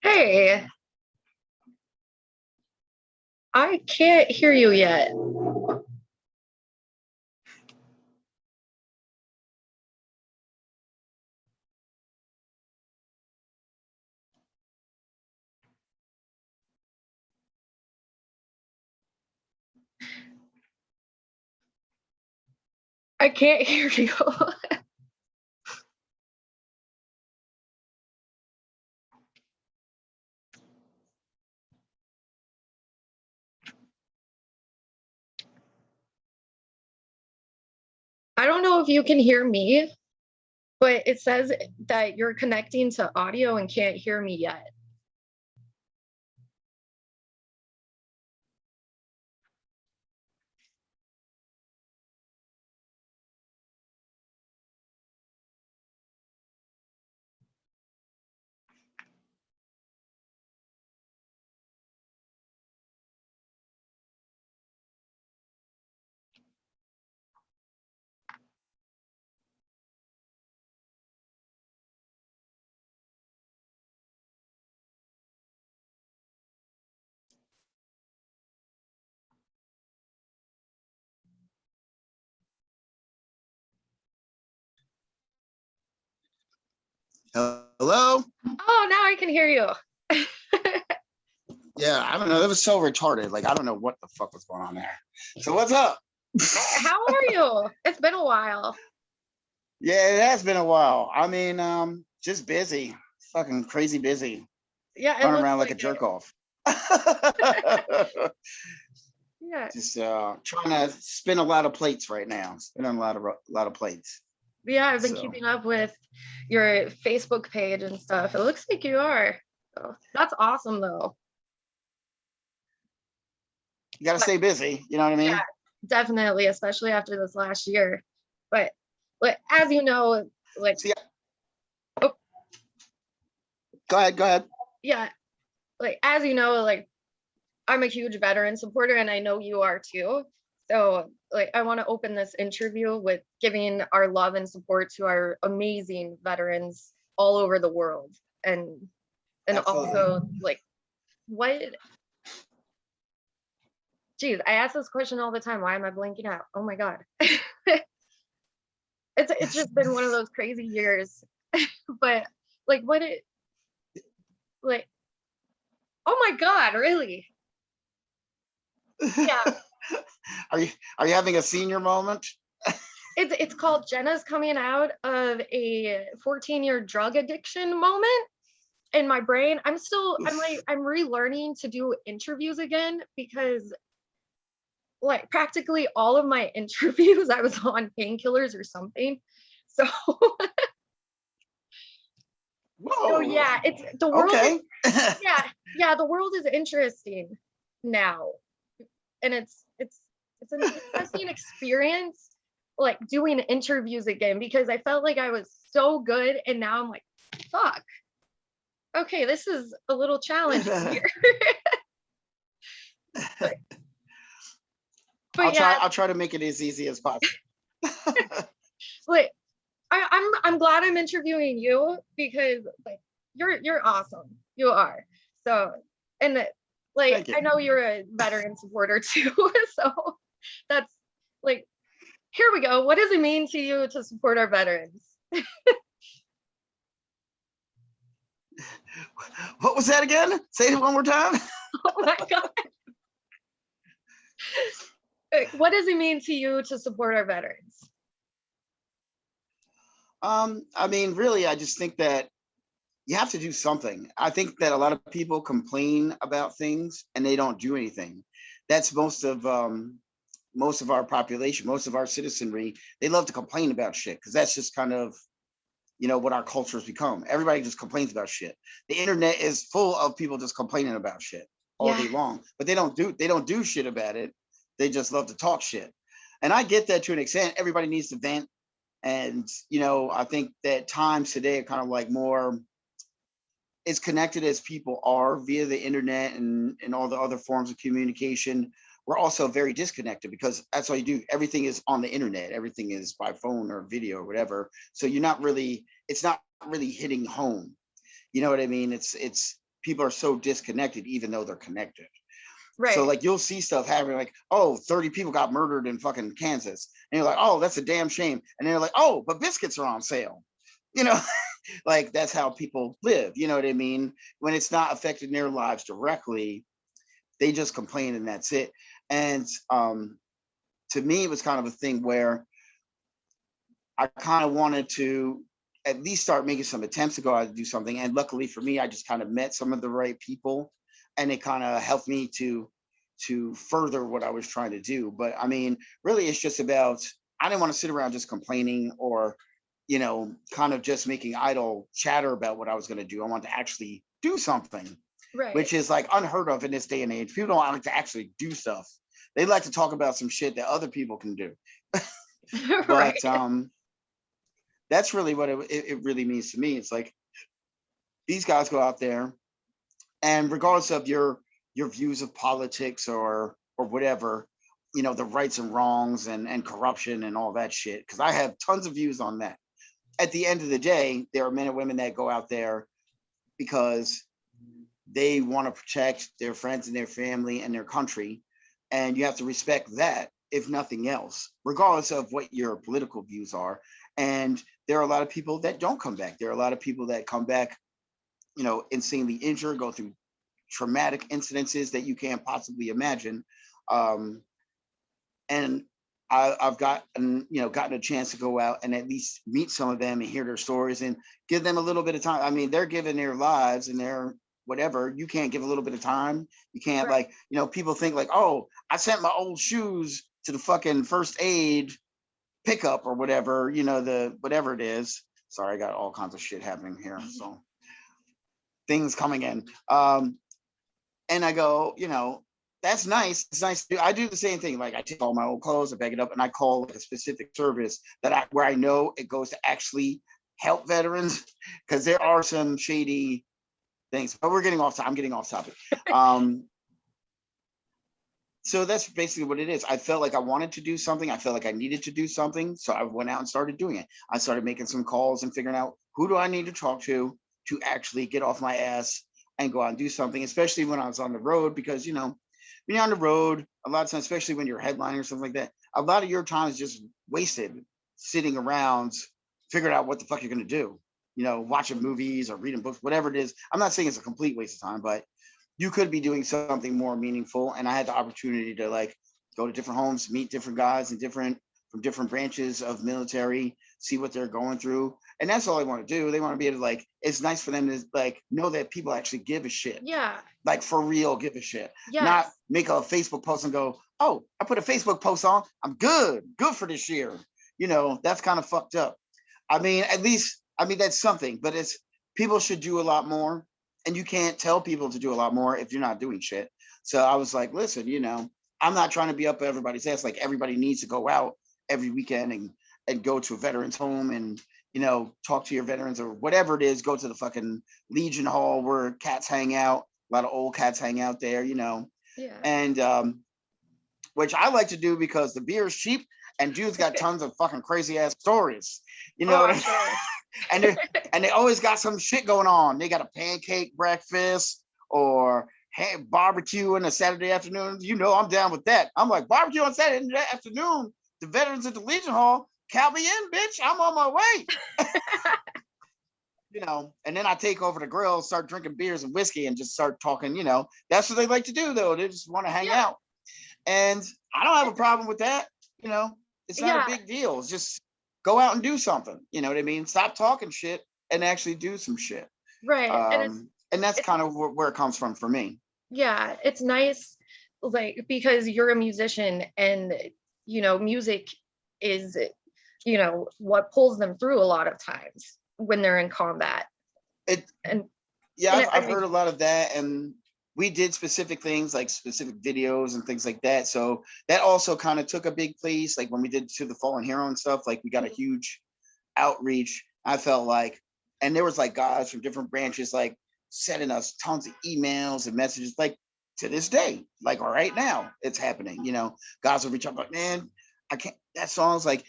Hey, I can't hear you yet. I can't hear you. I don't know if you can hear me, but it says that you're connecting to audio and can't hear me yet. Hello? Oh, now I can hear you. Yeah, I don't know. It was so retarded. Like, I don't know what the fuck was going on there. So what's up? How are you? It's been a while. Yeah, it has been a while. I mean, just busy. Fucking crazy busy. Yeah, Running around like a jerk off. Yeah. Just trying to spin a lot of plates right now. Spinning a lot of plates. Yeah, I've been keeping up with your Facebook page and stuff. It looks like you are. So that's awesome though. You gotta stay busy, you know what I mean? Yeah, definitely, especially after this last year. But as you know, like Go ahead. Yeah, like as you know, like I'm a huge veteran supporter and I know you are too. So like I want to open this interview with giving our love and support to our amazing veterans all over the world. And Absolutely. Also like what geez, I ask this question all the time. Why am I blanking out? Oh my God. It's just been one of those crazy years. But like like oh my God, really? Yeah. Are you having a senior moment? It's called Jenna's coming out of a 14-year drug addiction moment in my brain. I'm relearning to do interviews again because like practically all of my interviews I was on painkillers or something. So Whoa. so yeah, it's the world. Okay. Yeah, the world is interesting now. And it's an interesting experience like doing interviews again because I felt like I was so good and now I'm like, fuck. Okay, this is a little challenging here. but yeah, I'll try to make it as easy as possible. like I'm glad I'm interviewing you because like you're awesome. You are. So and like I know you're a veteran supporter too. So that's like here we go. What does it mean to you to support our veterans? What was that again? Say it one more time. Oh my God. What does it mean to you to support our veterans? I mean, really, I just think that you have to do something. I think that a lot of people complain about things and they don't do anything. That's most of our population, most of our citizenry. They love to complain about shit because that's just kind of, you know, what our culture has become. Everybody just complains about shit. The internet is full of people just complaining about shit all day long, but they don't do shit about it. They just love to talk shit. And I get that to an extent. Everybody needs to vent. And, you know, I think that times today are kind of like more as connected as people are via the internet and all the other forms of communication. we're also very disconnected because that's all you do. Everything is on the internet. Everything is by phone or video or whatever. So it's not really hitting home. You know what I mean? It's people are so disconnected, even though they're connected. Right. So like you'll see stuff happening like, oh, 30 people got murdered in fucking Kansas. And you're like, oh, that's a damn shame. And then you're like, oh, but biscuits are on sale. You know, like that's how people live. You know what I mean? When it's not affecting their lives directly, they just complain and that's it. And to me, it was kind of a thing where I kind of wanted to at least start making some attempts to go out and do something. And luckily for me, I just kind of met some of the right people, and it kind of helped me to further what I was trying to do. But I mean, really, it's just about, I didn't want to sit around just complaining or, you know, kind of just making idle chatter about what I was going to do. I wanted to actually do something, right. Which is like unheard of in this day and age. People don't like to actually do stuff. They like to talk about some shit that other people can do. But right. That's really what it really means to me. It's like these guys go out there, and regardless of your views of politics or whatever, you know, the rights and wrongs and corruption and all that shit, because I have tons of views on that. At the end of the day, there are men and women that go out there because they want to protect their friends and their family and their country, and you have to respect that, if nothing else, regardless of what your political views are. And there are a lot of people that don't come back. There are a lot of people that come back, you know, insanely injured, go through traumatic incidences that you can't possibly imagine. And I've gotten a chance to go out and at least meet some of them and hear their stories and give them a little bit of time. I mean, they're giving their lives and their whatever. You can't give a little bit of time. You can't, right. Like, you know, people think like, oh, I sent my old shoes to the fucking first aid pickup or whatever, you know, the whatever it is. Sorry, I got all kinds of shit happening here. So things coming in. And I go, you know, that's nice. It's nice to do. I do the same thing. Like I take all my old clothes, I bag it up, and I call like a specific service where I know it goes to actually help veterans, because there are some shady things. But I'm getting off topic. So that's basically what it is. I felt like I wanted to do something. I felt like I needed to do something. So I went out and started doing it. I started making some calls and figuring out who do I need to talk to actually get off my ass and go out and do something, especially when I was on the road, because, you know, when you're on the road, a lot of times, especially when you're headlining or something like that, a lot of your time is just wasted sitting around figuring out what the fuck you're going to do, you know, watching movies or reading books, whatever it is. I'm not saying it's a complete waste of time, but you could be doing something more meaningful. And I had the opportunity to like go to different homes, meet different guys and from different branches of military, see what they're going through. And that's all they want to do. They want to be able to like, it's nice for them to like know that people actually give a shit. Yeah. Like for real, give a shit. Yes. Not make a Facebook post and go, oh, I put a Facebook post on, I'm good for this year. You know, that's kind of fucked up. I mean, that's something, but it's, people should do a lot more. And you can't tell people to do a lot more if you're not doing shit. So I was like, listen, you know, I'm not trying to be up everybody's ass. Like everybody needs to go out every weekend and go to a veteran's home and, you know, talk to your veterans or whatever it is. Go to the fucking Legion Hall where cats hang out. A lot of old cats hang out there, you know. Yeah. And which I like to do because the beer is cheap and dudes got tons of fucking crazy ass stories. You know what I mean? And they always got some shit going on. They got a pancake breakfast or barbecue on a Saturday afternoon. You know, I'm down with that. I'm like, barbecue on Saturday afternoon. The veterans at the Legion Hall, count me in, bitch. I'm on my way. You know, and then I take over the grill, start drinking beers and whiskey and just start talking, you know. That's what they like to do, though. They just want to hang out. And I don't have a problem with that. You know, it's not a big deal. It's just go out and do something. You know what I mean? Stop talking shit and actually do some shit. Right. And that's kind of where it comes from for me. Yeah, it's nice, like, because you're a musician and, you know, music is, you know, what pulls them through a lot of times when they're in combat. I've heard a lot of that. And we did specific things like specific videos and things like that. So that also kind of took a big place. Like when we did To the Fallen Hero and stuff, like we got a huge outreach. I felt like, and there was like guys from different branches, like sending us tons of emails and messages. Like to this day, like right now, it's happening. Guys will reach out like, man, I can't. That song's like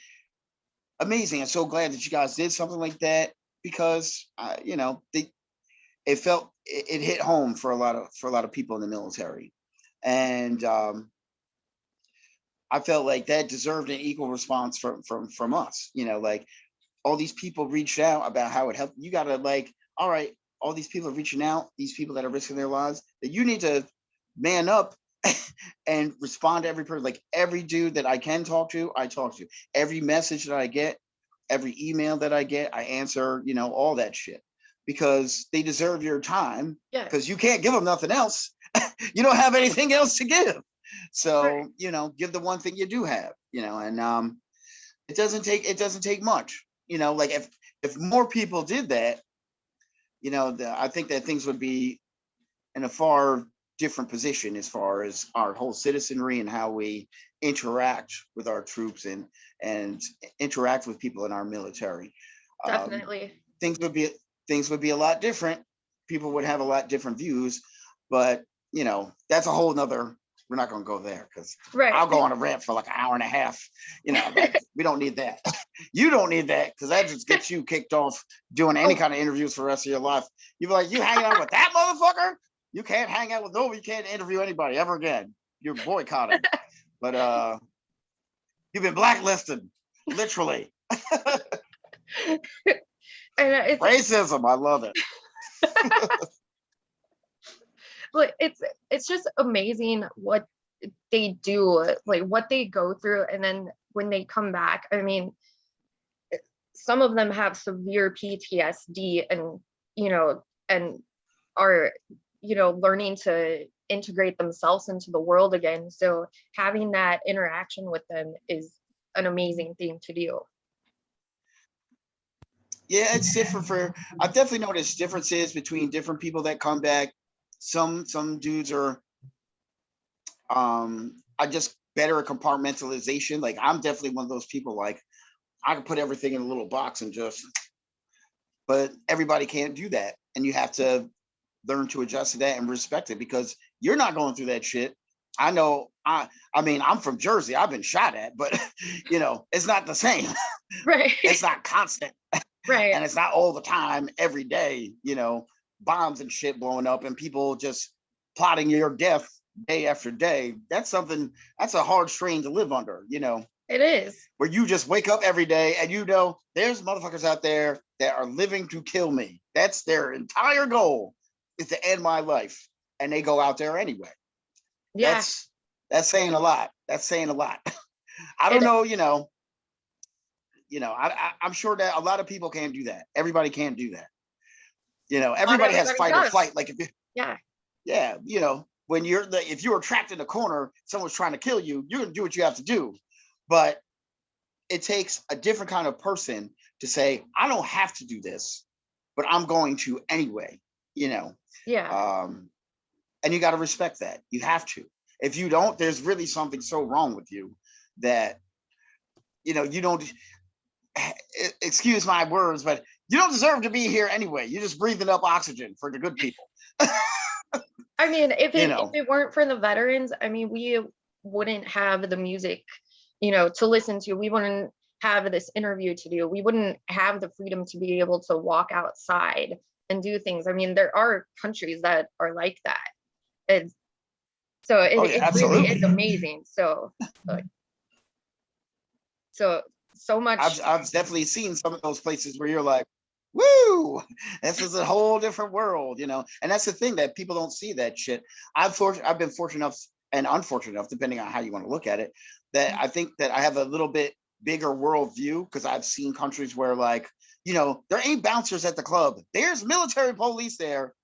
amazing. I'm so glad that you guys did something like that because, it hit home for a lot of people in the military, and I felt like that deserved an equal response from us. Like all these people reached out about how it helped. You gotta like, all right, all these people are reaching out, these people that are risking their lives, that you need to man up and respond to every person. Like every dude that I can talk to, I talk to. Every message that I get, every email that I get, I answer, all that shit. Because they deserve your time. Yeah. Because you can't give them nothing else. You don't have anything else to give. So, give the one thing you do have, and it doesn't take much. Like if more people did that, I think that things would be in a far different position as far as our whole citizenry and how we interact with our troops and interact with people in our military. Definitely. Things would be a lot different. People would have a lot different views, but that's a whole nother. We're not going to go there because I'll go on a rant for like an hour and a half. We don't need that. You don't need that because that just gets you kicked off doing any kind of interviews for the rest of your life. You'd be like, you hanging out with that motherfucker? You can't hang out with nobody. You can't interview anybody ever again. You're boycotted. But you've been blacklisted, literally. And racism. I love it. But it's just amazing what they do, like what they go through, and then when they come back, I mean, some of them have severe PTSD and and are learning to integrate themselves into the world again. So having that interaction with them is an amazing thing to do. Yeah, it's different I've definitely noticed differences between different people that come back. Some dudes are just better at compartmentalization. Like I'm definitely one of those people, like I can put everything in a little box and but everybody can't do that. And you have to learn to adjust to that and respect it because you're not going through that shit. I know I mean, I'm from Jersey. I've been shot at, but it's not the same. Right. It's not constant. Right. And it's not all the time, every day, bombs and shit blowing up and people just plotting your death day after day. That's a hard strain to live under, It is. Where you just wake up every day and there's motherfuckers out there that are living to kill me. That's their entire goal, is to end my life. And they go out there anyway. Yeah. That's saying a lot. That's saying a lot. I don't know, I'm sure that a lot of people can't do that. Everybody can't do that. Everybody has fight or flight. Like when if you're trapped in a corner, someone's trying to kill you, you're gonna do what you have to do. But it takes a different kind of person to say, I don't have to do this, but I'm going to anyway. Yeah. And you got to respect that. You have to. If you don't, there's really something so wrong with you that you don't. Excuse my words, but you don't deserve to be here anyway. You're just breathing up oxygen for the good people. I mean, if it weren't for the veterans, I mean, we wouldn't have the music, to listen to. We wouldn't have this interview to do. We wouldn't have the freedom to be able to walk outside and do things. I mean, there are countries that are like that. It really is amazing. So much. I've definitely seen some of those places where you're like, woo, this is a whole different world, and that's the thing, that people don't see that shit. I've been fortunate enough and unfortunate enough, depending on how you want to look at it, that I think that I have a little bit bigger world view, because I've seen countries where, like, there ain't bouncers at the club. There's military police there.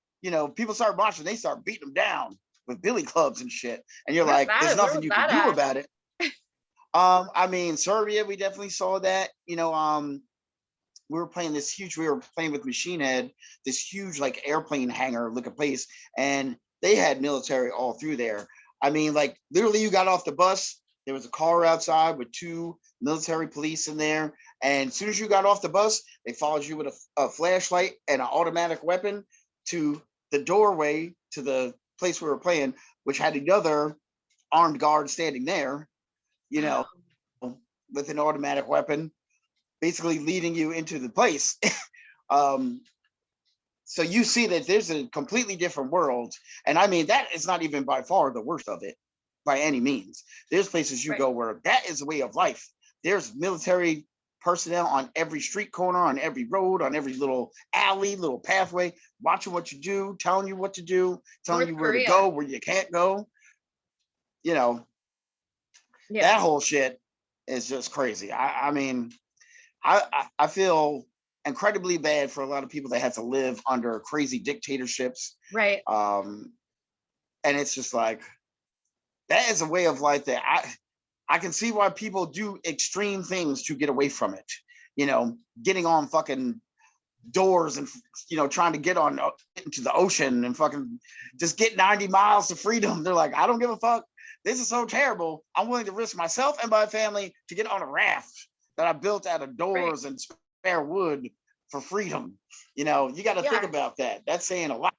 People start marching, they start beating them down with billy clubs and shit. And you're like, there's nothing you can do about it. I mean, Serbia, we definitely saw that. We were playing with Machine Head, this huge like airplane hangar looking place, and they had military all through there. I mean, like literally you got off the bus, there was a car outside with 2 military police in there. And as soon as you got off the bus, they followed you with a flashlight and an automatic weapon to the doorway to the place we were playing, which had another armed guard standing there, you know, with an automatic weapon, basically leading you into the place. So you see that there's a completely different world. And I mean, that is not even by far the worst of it by any means. There's places you go where that is a way of life. There's military personnel on every street corner, on every road, on every little alley, little pathway, watching what you do, telling you what to do, telling you where to go, where you can't go. You know, that whole shit is just crazy. I mean, I feel incredibly bad for a lot of people that had to live under crazy dictatorships. Right. And it's just like, that is a way of life that I can see why people do extreme things to get away from it. You know, getting on fucking doors and, you know, trying to get into the ocean and fucking just get 90 miles to freedom. They're like, I don't give a fuck. This is so terrible. I'm willing to risk myself and my family to get on a raft that I built out of doors and spare wood for freedom. You know, you got to think about that. That's saying a lot.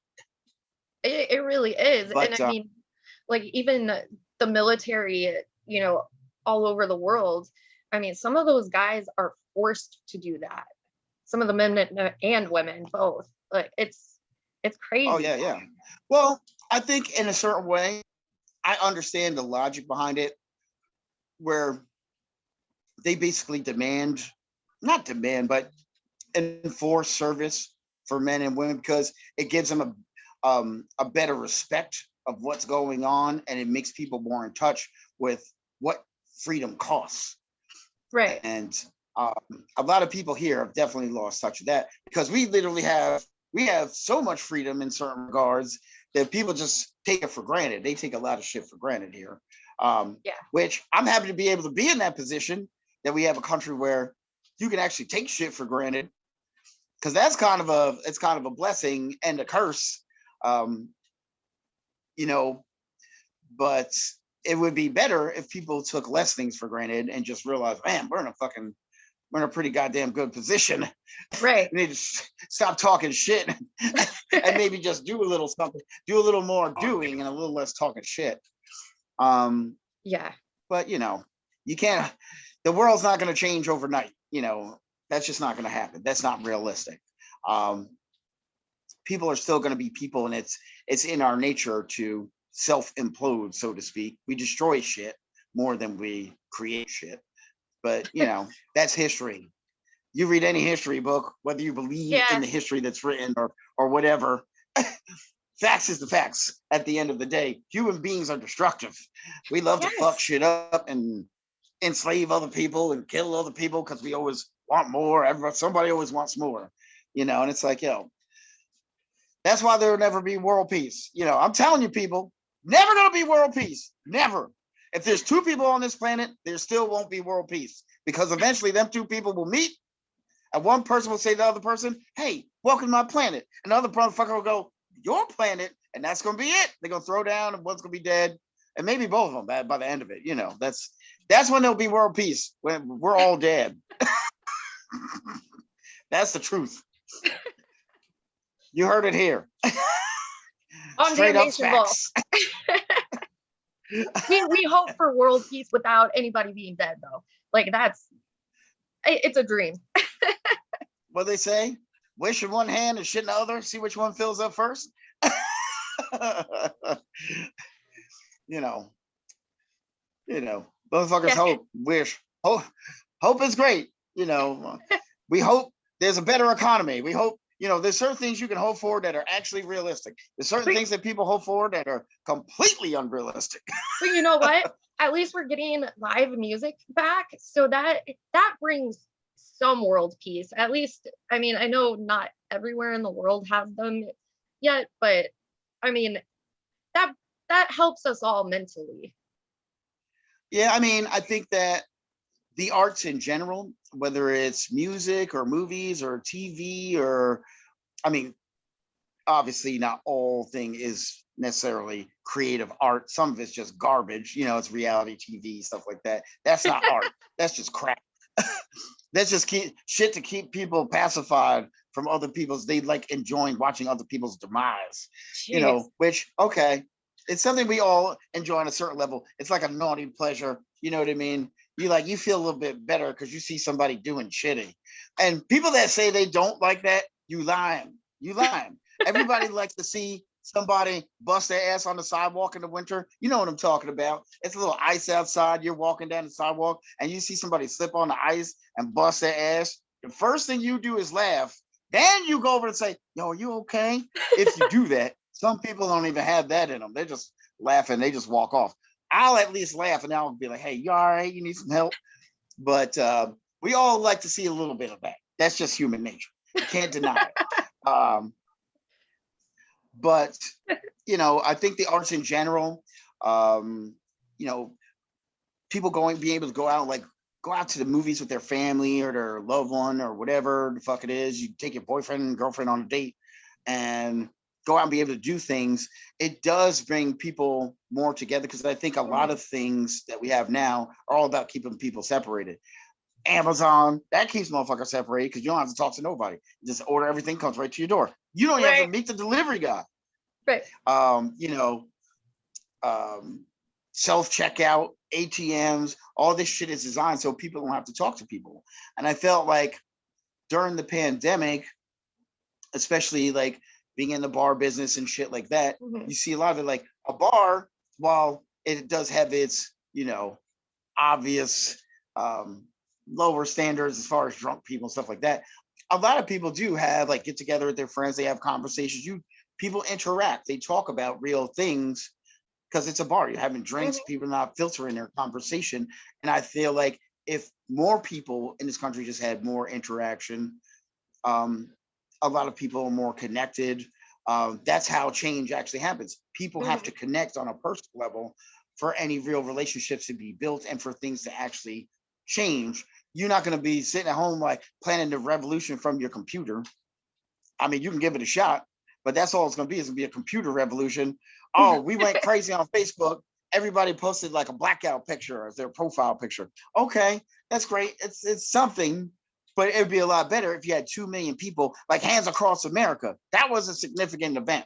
It really is. But, and I mean, like, even the military, you know, all over the world, I mean, some of those guys are forced to do that. Some of the men and women both. Like, it's crazy. Oh yeah. Well, I think in a certain way, I understand the logic behind it, where they basically not demand, but enforce service for men and women, because it gives them a better respect of what's going on, and it makes people more in touch with what freedom costs. Right. And a lot of people here have definitely lost touch with that, because we literally have so much freedom in certain regards that people just take it for granted. They take a lot of shit for granted here. Which I'm happy to be able to be in that position, that we have a country where you can actually take shit for granted, because that's kind of a blessing and a curse. You know, but it would be better if people took less things for granted and just realized, man, we're in a pretty goddamn good position. Right. We need to stop talking shit and maybe just do a little something, do a little more doing and a little less talking shit. But you know, you can't, the world's not going to change overnight. You know, that's just not going to happen. That's not realistic. People are still going to be people, and it's in our nature to self-implode, so to speak. We destroy shit more than we create shit. But you know, that's history. You read any history book, whether you believe in the history that's written or whatever, facts is the facts. At the end of the day, human beings are destructive. We love to fuck shit up and enslave other people and kill other people because we always want more. Somebody always wants more, you know. And it's like, yo, that's why there will never be world peace. You know, I'm telling you, people, never gonna be world peace. Never. If there's two people on this planet, there still won't be world peace, because eventually them two people will meet, and one person will say to the other person, hey, welcome to my planet. Another motherfucker will go, your planet, and that's gonna be it. They're gonna throw down, and one's gonna be dead, and maybe both of them by the end of it. You know, that's when there'll be world peace, when we're all dead. That's the truth. You heard it here. Straight up facts. we hope for world peace without anybody being dead, though. Like, it's a dream. What they say? Wish in one hand and shit in the other. See which one fills up first. You know, motherfuckers hope, wish. Hope is great. You know, we hope there's a better economy. We hope, you know, there's certain things you can hope for that are actually realistic. There's certain things that people hope for that are completely unrealistic. But you know what? At least we're getting live music back. So that brings some world peace. At least, I mean, I know not everywhere in the world has them yet, but I mean, that helps us all mentally. Yeah, I mean, I think that the arts in general, whether it's music or movies or TV, or, I mean, obviously not all thing is necessarily creative art. Some of it's just garbage, you know, it's reality TV, stuff like that. That's not art. That's just crap. That's just shit to keep people pacified from other people's, they like enjoying watching other people's demise. Jeez. You know, which, okay, it's something we all enjoy on a certain level. It's like a naughty pleasure. You know what I mean? You feel a little bit better because you see somebody doing shitty. And people that say they don't like that, you lying. You lying. Everybody likes to see somebody bust their ass on the sidewalk in the winter. You know what I'm talking about. It's a little ice outside. You're walking down the sidewalk and you see somebody slip on the ice and bust their ass. The first thing you do is laugh. Then you go over and say, yo, are you okay? If you do that, some people don't even have that in them. They're just laughing. They just walk off. I'll at least laugh and I'll be like, hey, you all right? You need some help? But we all like to see a little bit of that. That's just human nature. You can't deny it. But, I think the arts in general, people being able to go out to the movies with their family or their loved one or whatever the fuck it is. You take your boyfriend and girlfriend on a date and go out and be able to do things. It does bring people more together because I think a lot of things that we have now are all about keeping people separated. Amazon, that keeps motherfuckers separated because you don't have to talk to nobody. You just order everything, comes right to your door. You don't even have to meet the delivery guy. Right. Self-checkout, ATMs, all this shit is designed so people don't have to talk to people. And I felt like during the pandemic, especially like being in the bar business and shit like that, you see a lot of it. Like a bar, while it does have its, obvious lower standards as far as drunk people and stuff like that, a lot of people do have like get together with their friends, they have conversations, people interact, they talk about real things because it's a bar, you're having drinks, people are not filtering their conversation. And I feel like if more people in this country just had more interaction, a lot of people are more connected. That's how change actually happens. People have to connect on a personal level for any real relationships to be built and for things to actually change. You're not going to be sitting at home like planning the revolution from your computer. I mean, you can give it a shot, but that's all it's going to be. It's going to be a computer revolution. Oh, we went crazy on Facebook. Everybody posted like a blackout picture as their profile picture. Okay, that's great. It's something, but it'd be a lot better if you had 2 million people like Hands Across America. That was a significant event.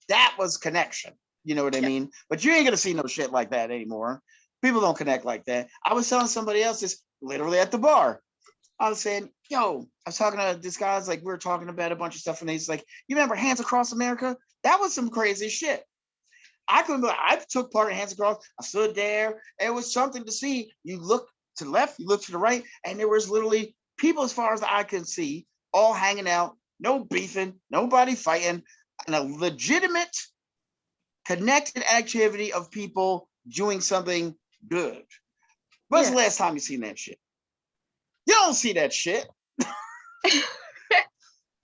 That was connection. You know what I mean? But you ain't going to see no shit like that anymore. People don't connect like that. I was telling somebody else this literally at the bar. I was saying, yo, I was talking to this guy's like, we were talking about a bunch of stuff and he's like, you remember Hands Across America? That was some crazy shit. I took part in Hands Across. I stood there. It was something to see. You look to the left, you look to the right, and there was literally people as far as the eye could see, all hanging out, no beefing, nobody fighting, and a legitimate connected activity of people doing something good. When's the last time you seen that shit? You don't see that shit.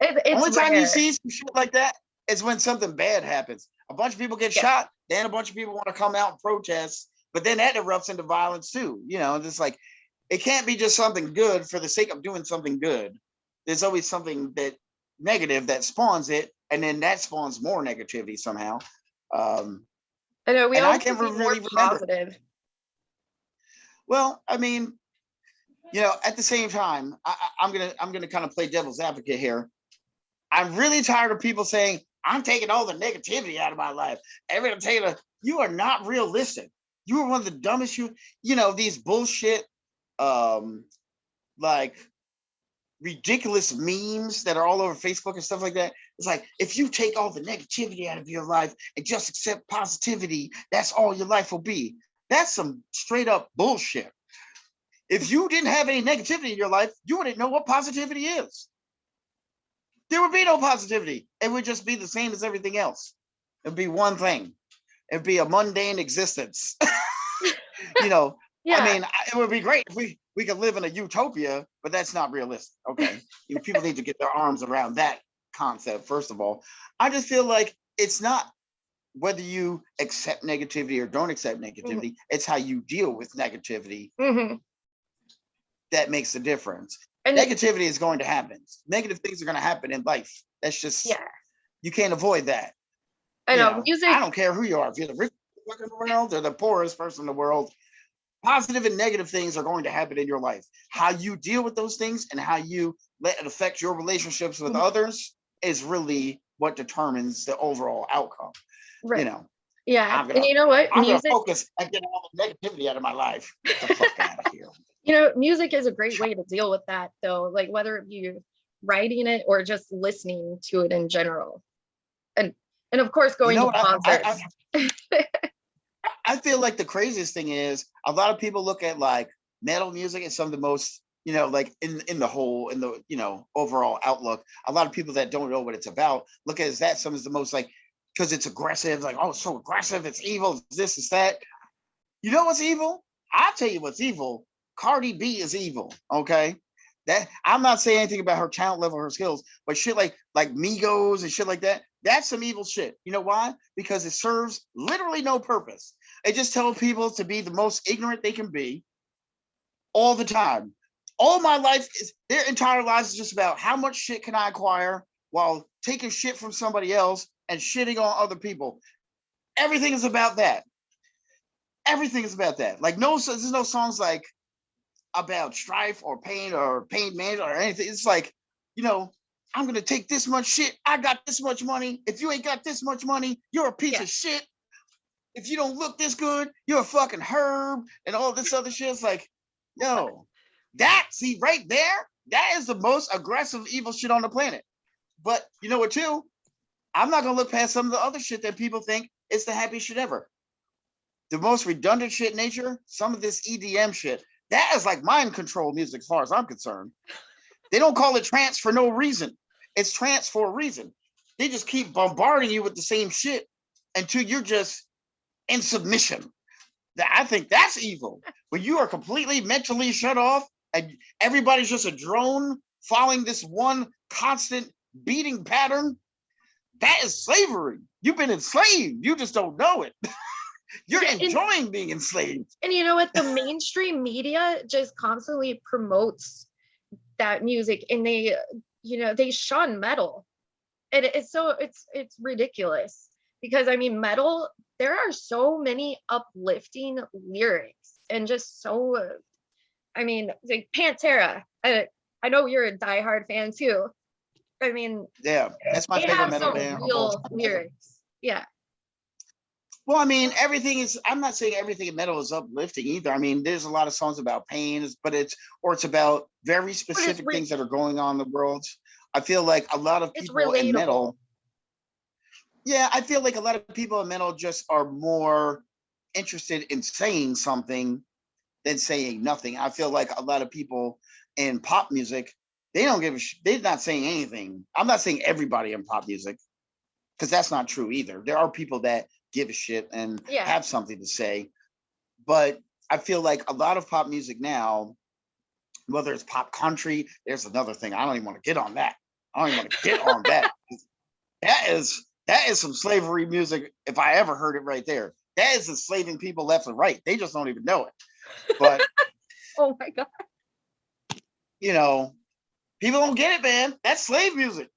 Only time you see some shit like that is when something bad happens. A bunch of people get shot, then a bunch of people want to come out and protest, but then that erupts into violence too. It's like, it can't be just something good for the sake of doing something good. There's always something that negative that spawns it, and then that spawns more negativity somehow. I know we all can really remember. Positive. Well, I mean, at the same time, I'm gonna kind of play devil's advocate here. I'm really tired of people saying, I'm taking all the negativity out of my life. Everyone Taylor, you are not realistic. You are one of the dumbest, these bullshit, like ridiculous memes that are all over Facebook and stuff like that. It's like, if you take all the negativity out of your life and just accept positivity, that's all your life will be. That's some straight up bullshit. If you didn't have any negativity in your life, you wouldn't know what positivity is. There would be no positivity. It would just be the same as everything else. It'd be one thing. It'd be a mundane existence. I mean, it would be great if we could live in a utopia, but that's not realistic. Okay. People need to get their arms around that concept, first of all. I just feel like it's not whether you accept negativity or don't accept negativity, it's how you deal with negativity that makes the difference. And negativity is going to happen. Negative things are going to happen in life. That's just, you can't avoid that. I know. Music. I don't care who you are. If you're the richest person in the world or the poorest person in the world, positive and negative things are going to happen in your life. How you deal with those things and how you let it affect your relationships with others is really what determines the overall outcome. Right. Yeah, and you know what? I'm gonna Music, focus and get all the negativity out of my life. Get the fuck out of here. you know, music is a great way to deal with that though, like whether it be writing it or just listening to it in general. And and of course You going know to what? concerts. I feel like the craziest thing is a lot of people look at like metal music as some of the most, like in the whole, in the, overall outlook. A lot of people that don't know what it's about look at it as that some is the most like, because it's aggressive, like, oh, it's so aggressive, it's evil, it's this, it's that. You know what's evil? I'll tell you what's evil. Cardi B is evil, okay? That I'm not saying anything about her talent level, her skills, but shit like Migos and shit like that, that's some evil shit. You know why? Because it serves literally no purpose. It just tells people to be the most ignorant they can be all the time. All my life is their entire lives is just about how much shit can I acquire while taking shit from somebody else and shitting on other people. Everything is about that. Everything is about that. Like there's no songs like about strife or pain management or anything. It's like, I'm gonna take this much shit. I got this much money. If you ain't got this much money, you're a piece of shit. If you don't look this good, you're a fucking herb and all this other shit. It's like, yo, see right there, that is the most aggressive evil shit on the planet. But you know what too? I'm not gonna look past some of the other shit that people think is the happiest shit ever. The most redundant shit in nature, some of this EDM shit, that is like mind control music as far as I'm concerned. They don't call it trance for no reason. It's trance for a reason. They just keep bombarding you with the same shit until you're just in submission. I think that's evil. When you are completely mentally shut off and everybody's just a drone following this one constant beating pattern, that is slavery. You've been enslaved. You just don't know it. You're enjoying being enslaved. And you know what? The mainstream media just constantly promotes that music, and they shun metal. And it's ridiculous because I mean, metal, there are so many uplifting lyrics and just so, I mean, like Pantera. I know you're a diehard fan too. I mean, yeah, that's my favorite metal band. Real lyrics. Yeah. Well, I mean, I'm not saying everything in metal is uplifting either. I mean, there's a lot of songs about pain, but it's about very specific things that are going on in the world. I feel like a lot of people in metal. Yeah, I feel like a lot of people in metal just are more interested in saying something than saying nothing. I feel like a lot of people in pop music, they don't give a shit. They're not saying anything. I'm not saying everybody in pop music, because that's not true either. There are people that give a shit and have something to say. But I feel like a lot of pop music now, whether it's pop country, there's another thing. I don't even want to get on that. That is some slavery music. If I ever heard it right there, that is enslaving people left and right. They just don't even know it. But oh my God. People don't get it, man. That's slave music.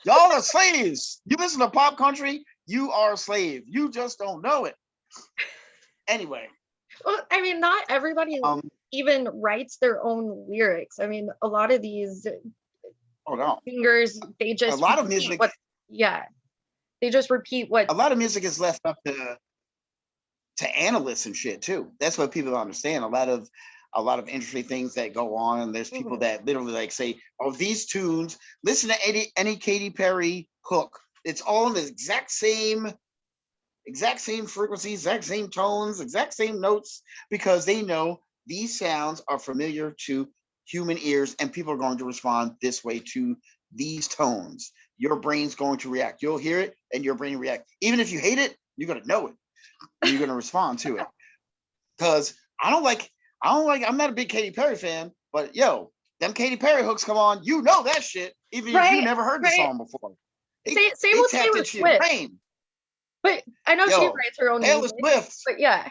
Y'all are slaves. You listen to pop country, you are a slave. You just don't know it. Anyway. Well, I mean, not everybody even writes their own lyrics. I mean, a lot of these singers, they just a lot of music. They just repeat what. A lot of music is left up to analysts and shit too. That's what people don't understand. A lot of interesting things that go on, and there's people that literally like say, "Oh, these tunes. Listen to any Katy Perry hook. It's all in the exact same frequencies, exact same tones, exact same notes, because they know these sounds are familiar to human ears, and people are going to respond this way to these tones. Your brain's going to react. You'll hear it, and your brain react. Even if you hate it, you're gonna know it. And you're gonna respond to it. Because I'm not a big Katy Perry fan, but yo, them Katy Perry hooks come on, you know that shit, even if you never heard the song before. Same with Taylor Swift. But I know she writes her own Taylor music. Swift, but yeah.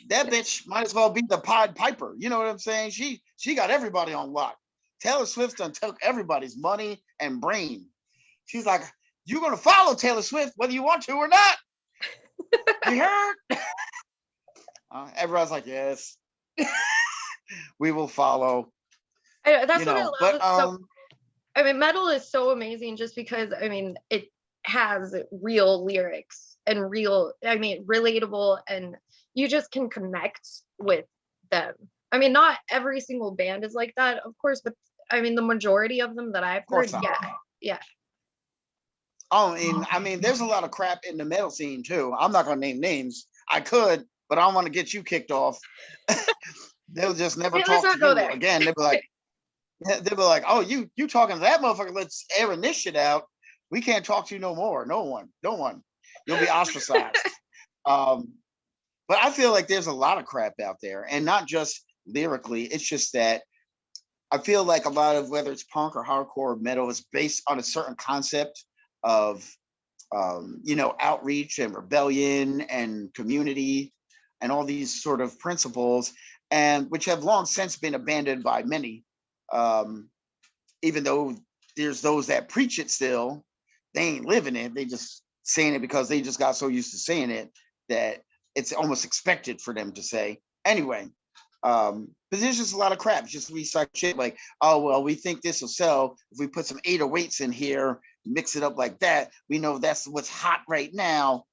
that bitch might as well be the Pied Piper. You know what I'm saying? She got everybody on lock. Taylor Swift done took everybody's money and brain. She's like, you're gonna follow Taylor Swift whether you want to or not. You heard? Everybody's like, yes. We will follow. That's what I love. I mean, metal is so amazing just because, I mean, it has real lyrics and real, I mean, relatable, and you just can connect with them. I mean, not every single band is like that, of course, but I mean, the majority of them that I've heard, yeah. Oh, and I mean, there's a lot of crap in the metal scene too. I'm not gonna name names. I could, but I don't want to get you kicked off. They'll just never Let's talk not to go you there. again. They'll be like, oh, you talking to that motherfucker? Let's airing this shit out. We can't talk to you no more. No one. You'll be ostracized. But I feel like there's a lot of crap out there, and not just lyrically. It's just that I feel like a lot of, whether it's punk or hardcore or metal, is based on a certain concept of outreach and rebellion and community and all these sort of principles, and which have long since been abandoned by many. Even though there's those that preach it still, they ain't living it. They just saying it because they just got so used to saying it that it's almost expected for them to say. Anyway, but there's just a lot of crap. Just recycle shit like, oh, well, we think this will sell if we put some 808s in here, mix it up like that. We know that's what's hot right now,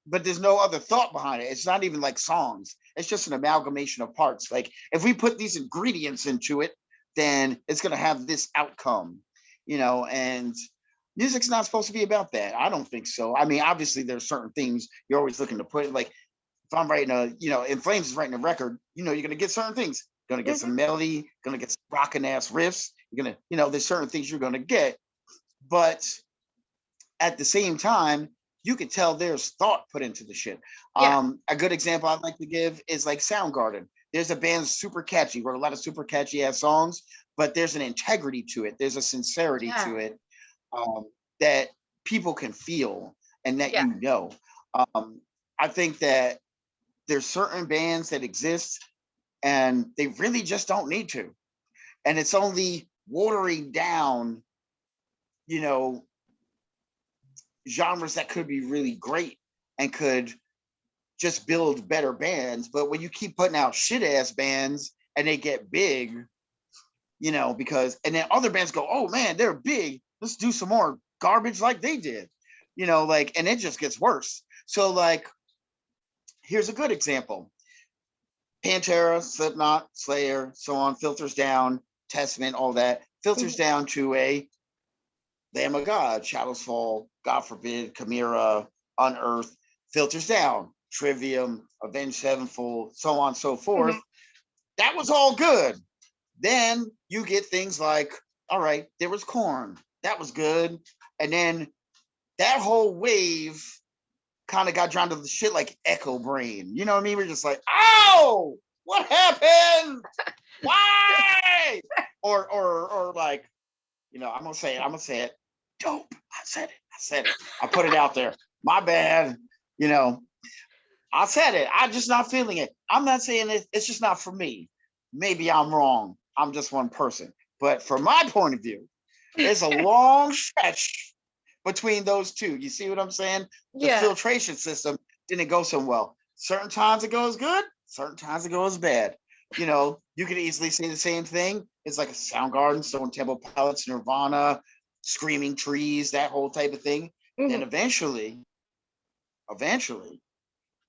but there's no other thought behind it. It's not even like songs. It's just an amalgamation of parts. Like, if we put these ingredients into it, then it's going to have this outcome, and music's not supposed to be about that. I don't think so. I mean, obviously there's certain things you're always looking to put, like if I'm writing In Flames is writing a record, you're going to get certain things. You're going to get some melody, going to get some rocking ass riffs. You're going to, there's certain things you're going to get, but at the same time, you can tell there's thought put into the shit. A good example I'd like to give is like Soundgarden. There's a band super catchy, wrote a lot of super catchy ass songs, but there's an integrity to it. There's a sincerity to it that people can feel and that I think that there's certain bands that exist and they really just don't need to. And it's only watering down, genres that could be really great and could just build better bands. But when you keep putting out shit ass bands and they get big, because, and then other bands go, oh man, they're big, let's do some more garbage like they did, and it just gets worse. So like, here's a good example. Pantera, Slipknot, Slayer, so on, filters down, Testament, all that, filters down to a Lamb of God, Shadows Fall, God Forbid, Chimera, Unearth, filters down, Trivium, Avenged Sevenfold, so on and so forth. That was all good. Then you get things like, all right, there was Korn. That was good. And then that whole wave kind of got drowned into the shit like Echo Brain. You know what I mean? We're just like, oh, what happened? Why? or like, I'm gonna say it. Dope. I said it. I put it out there. My bad. I said it. I'm just not feeling it. I'm not saying it. It's just not for me. Maybe I'm wrong. I'm just one person. But from my point of view, there's a long stretch between those two. You see what I'm saying? The filtration system didn't go so well. Certain times it goes good. Certain times it goes bad. You could easily say the same thing. It's like a Soundgarden, Stone Temple Pilots, Nirvana, Screaming Trees, that whole type of thing. Then eventually,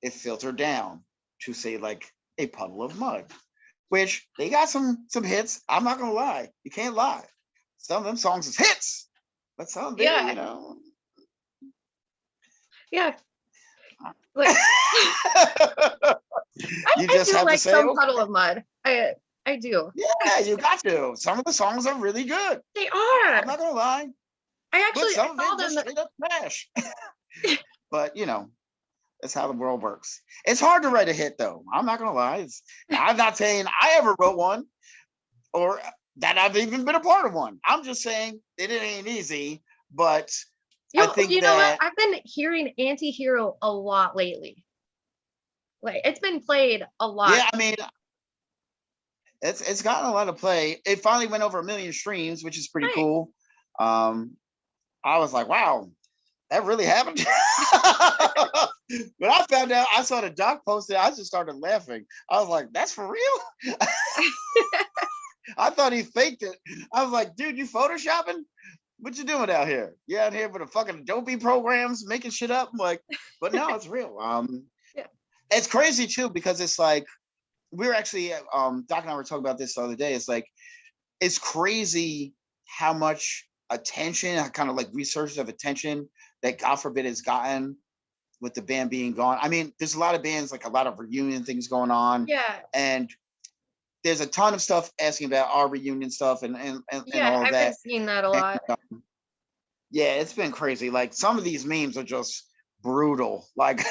it filtered down to say like A Puddle of Mud, which they got some hits. I'm not gonna lie. You can't lie. Some of them songs is hits, but some of them, Yeah. Like, you just I have like to say, some Puddle of Mud. I do. Yeah, you got to. Some of the songs are really good. They are. I'm not gonna lie. I Some saw of it just them. straight up trash. But that's how the world works. It's hard to write a hit though. I'm not gonna lie. I'm not saying I ever wrote one or that I've even been a part of one. I'm just saying it ain't easy. But I think you know what? I've been hearing Anti-Hero a lot lately. Like, it's been played a lot. Yeah, I mean, it's gotten a lot of play. It finally went over 1 million streams, which is pretty cool. I was like, wow, that really happened. When I found out, I saw the doc posted, I just started laughing. I was like, that's for real? I thought he faked it. I was like, dude, you photoshopping? what you doing out here? You out here with a fucking Adobe programs making shit up? I'm like, but no, it's real. Yeah. It's crazy too, because it's like, we were actually, Doc and I were talking about this the other day. It's like, it's crazy how much attention, kind of like resurgence of attention that God forbid has gotten with the band being gone. I mean, there's a lot of bands, like a lot of reunion things going on. Yeah. And there's a ton of stuff asking about our reunion stuff and Yeah, all of I've that. been seeing that a And, lot. yeah, it's been crazy. Like some of these memes are just brutal. Like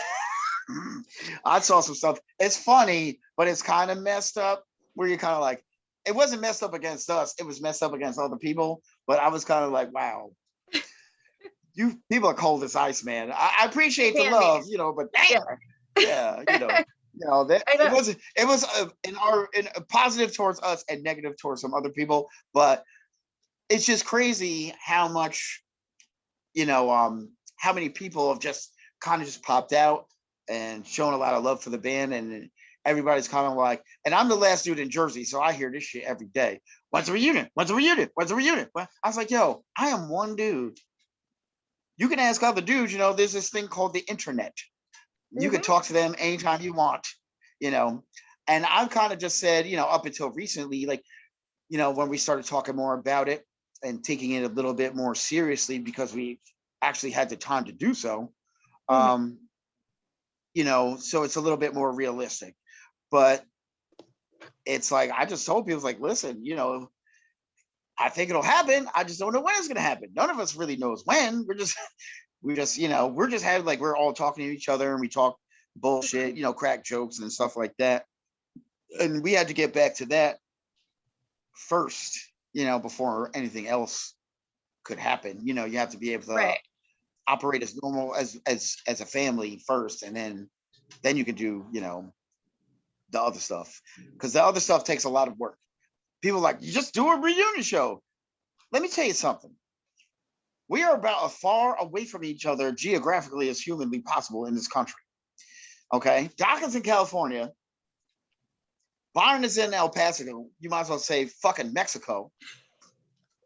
I saw some stuff. It's funny, but it's kind of messed up where you're kind of like, it wasn't messed up against us. It was messed up against other people. But I was kind of like, wow, you people are cold as ice, man. I appreciate the love, you know, but damn, yeah, that it was in a positive towards us and negative towards some other people. But it's just crazy how much, how many people have just kind of just popped out and shown a lot of love for the band, and everybody's kind of like, and I'm the last dude in Jersey, so I hear this shit every day. When's the reunion? When's the reunion? When's the reunion? Well, I was like, yo, I am one dude. You can ask other dudes, there's this thing called the internet. You can talk to them anytime you want, and I've kind of just said, up until recently, like, when we started talking more about it and taking it a little bit more seriously because we actually had the time to do so, so it's a little bit more realistic. But it's like, I just told people, like, listen, I think it'll happen. I just don't know when it's going to happen. None of us really knows when. We're just having, like, we're all talking to each other and we talk bullshit, crack jokes and stuff like that. And we had to get back to that first, before anything else could happen. You have to be able to operate as normal as a family first, and then you can do, the other stuff, because the other stuff takes a lot of work. People are like, you just do a reunion show. Let me tell you something. We are about as far away from each other geographically as humanly possible in this country. Okay, Doc is in California. Byron is in El Paso. You might as well say fucking Mexico.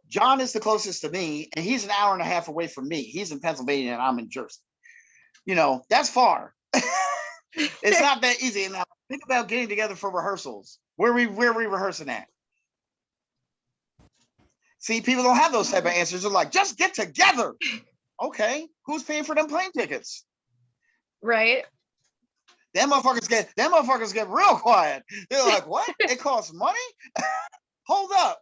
John is the closest to me, and he's an hour and a half away from me. He's in Pennsylvania, and I'm in Jersey. That's far. It's not that easy. And now think about getting together for rehearsals. Where we rehearsing at? See, people don't have those type of answers. They're like, just get together. Okay, who's paying for them plane tickets? Right. Them motherfuckers get real quiet. They're like, what? It costs money? Hold up.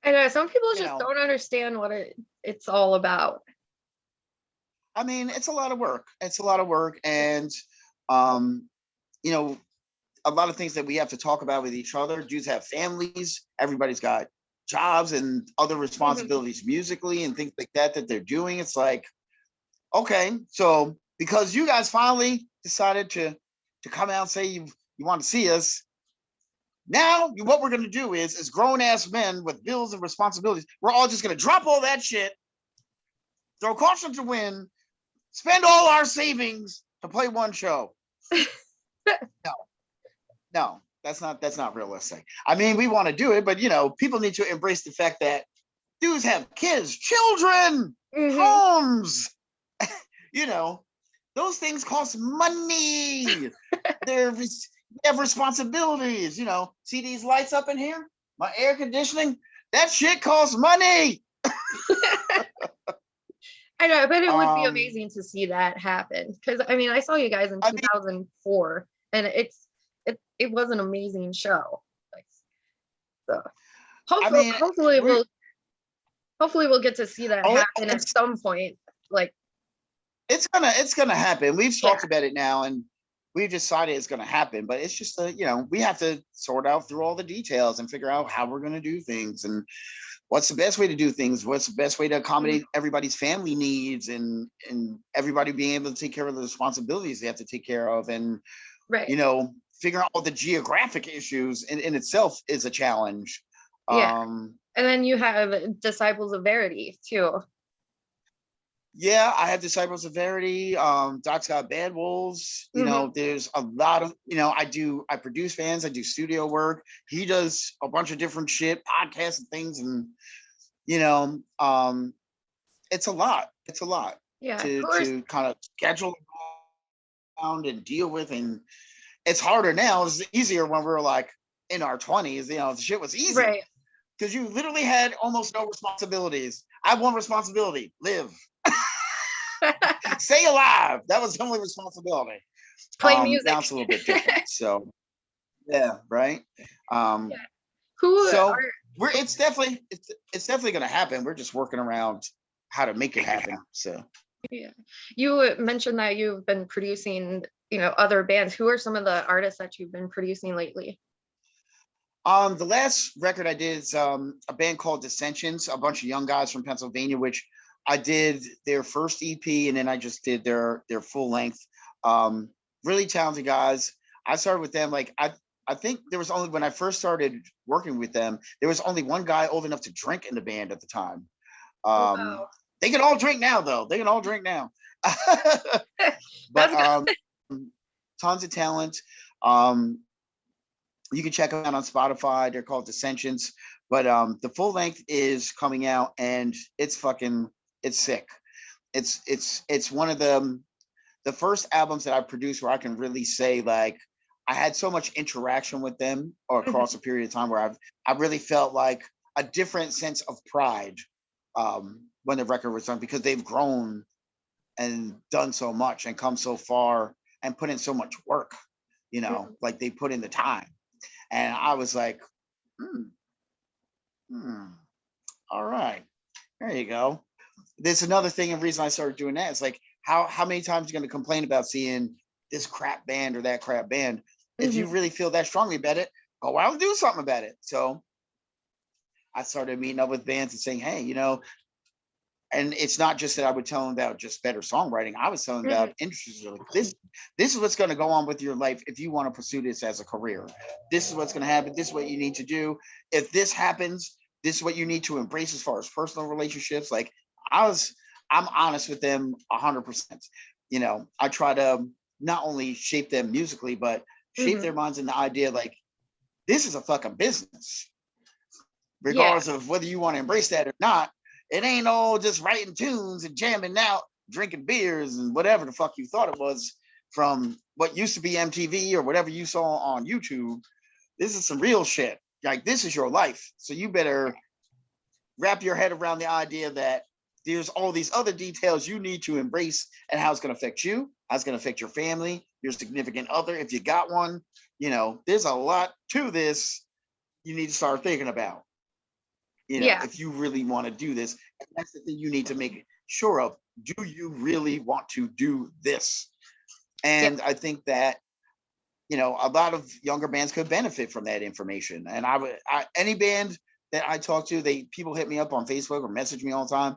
I know some people just don't understand what it's all about. I mean, it's a lot of work. And a lot of things that we have to talk about with each other. Dudes have families. Everybody's got jobs and other responsibilities musically and things like that they're doing. It's like, okay, so because you guys finally decided to come out and say you want to see us, now what we're going to do is grown-ass men with bills and responsibilities, we're all just going to drop all that shit, throw caution to wind, spend all our savings to play one show. No, that's not realistic. I mean, we want to do it, but people need to embrace the fact that dudes have kids, children, homes. Those things cost money. They have responsibilities. See these lights up in here? My air conditioning? That shit costs money. I know, but it would be amazing to see that happen. Because I saw you guys in 2004, and it was an amazing show. So hopefully we'll get to see that happen at some point. Like, it's gonna happen. We've talked about it now, and we've decided it's gonna happen. But it's just we have to sort out through all the details and figure out how we're gonna do things and what's the best way to do things. What's the best way to accommodate everybody's family needs and everybody being able to take care of the responsibilities they have to take care of, and figuring out all the geographic issues in itself is a challenge. And then you have Disciples of Verity too. Yeah, I have Disciples of Verity. Doc's got Bad Wolves. There's a lot of, I produce bands, I do studio work. He does a bunch of different shit, podcasts and things. And, you know, it's a lot. It's a lot Yeah. to kind of schedule around and deal with, and it's harder now. It's easier when we were like in our 20s. You know, the shit was easy Right. because you literally had almost no responsibilities. I have one responsibility: live, stay alive. That was the only responsibility. Play music. Now it's a little bit different. So yeah, right. Yeah. Who So are it's definitely going to happen. We're just working around how to make it happen. So yeah. You mentioned that you've been producing, other bands. Who are some of the artists that you've been producing lately? the last record I did is a band called Dissensions, a bunch of young guys from Pennsylvania, which I did their first EP, and then I just did their full length. Really talented guys. I started with them like I think there was only, when I first started working with them, there was only one guy old enough to drink in the band at the time. Oh, wow. They can all drink now, though. They can all drink now. But tons of talent. You can check them out on Spotify. They're called Dissensions. But the full length is coming out, and it's sick. It's one of the first albums that I produced where I can really say like I had so much interaction with them or across a period of time where I really felt like a different sense of pride when the record was done, because they've grown and done so much and come so far and put in so much work, like they put in the time. And I was like, all right, there you go. There's another thing and reason I started doing that. It's like, how many times are you going to complain about seeing this crap band or that crap band? If you really feel that strongly about it, go out and do something about it. So I started meeting up with bands and saying, hey, and it's not just that I would tell them about just better songwriting. I was telling them about industries. Like, this is what's going to go on with your life if you want to pursue this as a career. This is what's going to happen. This is what you need to do. If this happens, this is what you need to embrace as far as personal relationships. Like I'm honest with them 100%. I try to not only shape them musically, but shape their minds in the idea like this is a fucking business, regardless of whether you want to embrace that or not. It ain't all just writing tunes and jamming out, drinking beers and whatever the fuck you thought it was from what used to be MTV or whatever you saw on YouTube. This is some real shit. Like, this is your life. So you better wrap your head around the idea that there's all these other details you need to embrace and how it's going to affect you, how it's going to affect your family, your significant other, if you got one. There's a lot to this you need to start thinking about. If you really want to do this, and that's the thing you need to make sure of. Do you really want to do this? And I think that, a lot of younger bands could benefit from that information. And any band that I talk to, people hit me up on Facebook or message me all the time.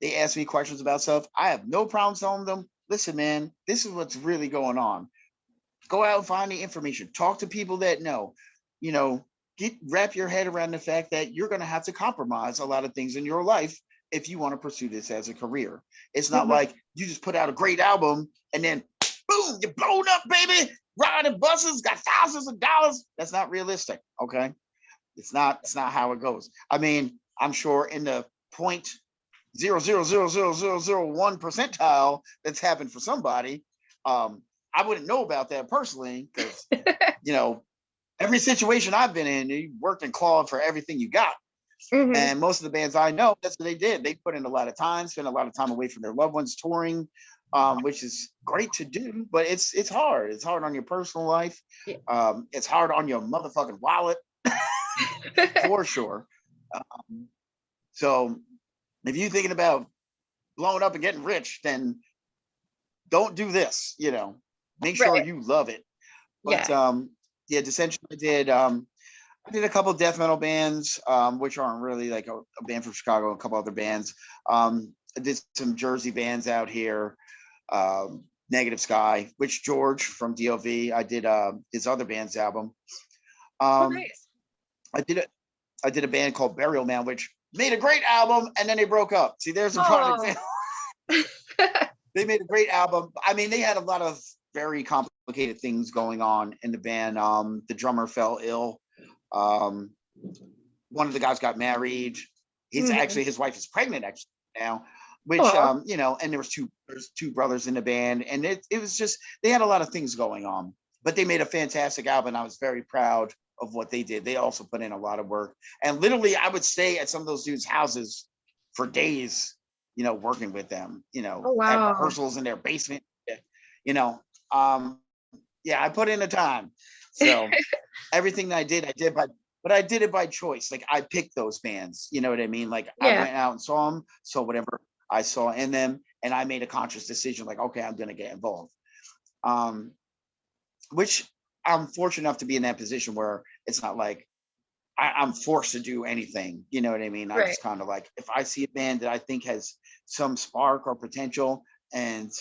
They ask me questions about stuff. I have no problem telling them, listen, man, this is what's really going on. Go out and find the information. Talk to people that know, wrap your head around the fact that you're going to have to compromise a lot of things in your life if you want to pursue this as a career. It's not like you just put out a great album and then boom, you're blown up, baby, riding buses, got thousands of dollars. That's not realistic. Okay. It's not how it goes. I mean, I'm sure in the 0.000001 percentile that's happened for somebody. I wouldn't know about that personally because, every situation I've been in, you worked and clawed for everything you got. And most of the bands I know, that's what they did. They put in a lot of time, spent a lot of time away from their loved ones touring, which is great to do, but it's hard. It's hard on your personal life. It's hard on your motherfucking wallet, for sure. So if you're thinking about blowing up and getting rich, then don't do this, make sure you love it. But Dissension I did a couple of death metal bands, which aren't really like a band from Chicago, a couple other bands. I did some Jersey bands out here, Negative Sky, which George from DOV, I did his other band's album. Nice. I did a band called Burial Man, which made a great album, and then they broke up. See, there's a prime example. They made a great album. I mean, they had a lot of very complicated things going on in the band. The drummer fell ill. One of the guys got married. He's actually, his wife is pregnant actually now, which, Aw. you know, and there's two brothers in the band, and it was just, they had a lot of things going on, but they made a fantastic album. I was very proud of what they did. They also put in a lot of work, and literally I would stay at some of those dudes' houses for days, you know, working with them, you know, Oh, at wow. rehearsals in their basement, you know, yeah, I put in the time. So everything that I did but I did it by choice. Like I picked those bands, you know what I mean? Like I Yeah. went out and saw them, saw whatever I saw in them, and I made a conscious decision, like, okay, I'm gonna get involved. Um, which I'm fortunate enough to be in that position where it's not like I'm forced to do anything. You know what I mean? I Right. just kind of like, if I see a band that I think has some spark or potential, and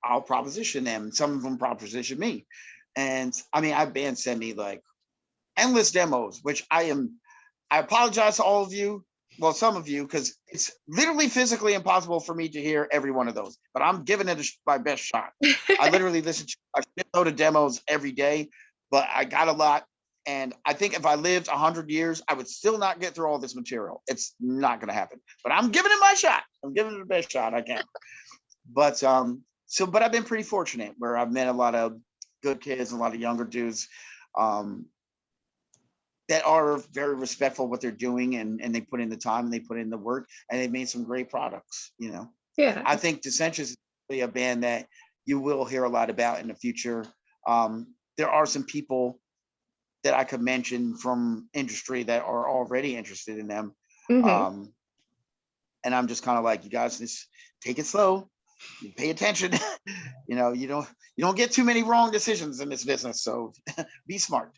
I'll proposition them. Some of them proposition me. And I mean, I have bands send me like endless demos, which I apologize to all of you. Well, some of you, because it's literally physically impossible for me to hear every one of those, but I'm giving it my best shot. I literally listen to a shitload of demos every day, but I got a lot. And I think if I lived 100 years, I would still not get through all this material. It's not going to happen, but I'm giving it my shot. I'm giving it the best shot I can. But but I've been pretty fortunate where I've met a lot of good kids, a lot of younger dudes that are very respectful of what they're doing, and they put in the time and they put in the work, and they've made some great products, you know. Yeah. I think Dissensions is really a band that you will hear a lot about in the future. There are some people that I could mention from industry that are already interested in them. Hmm. And I'm just kind of like, you guys just take it slow, you pay attention. You know, you don't get too many wrong decisions in this business, so be smart.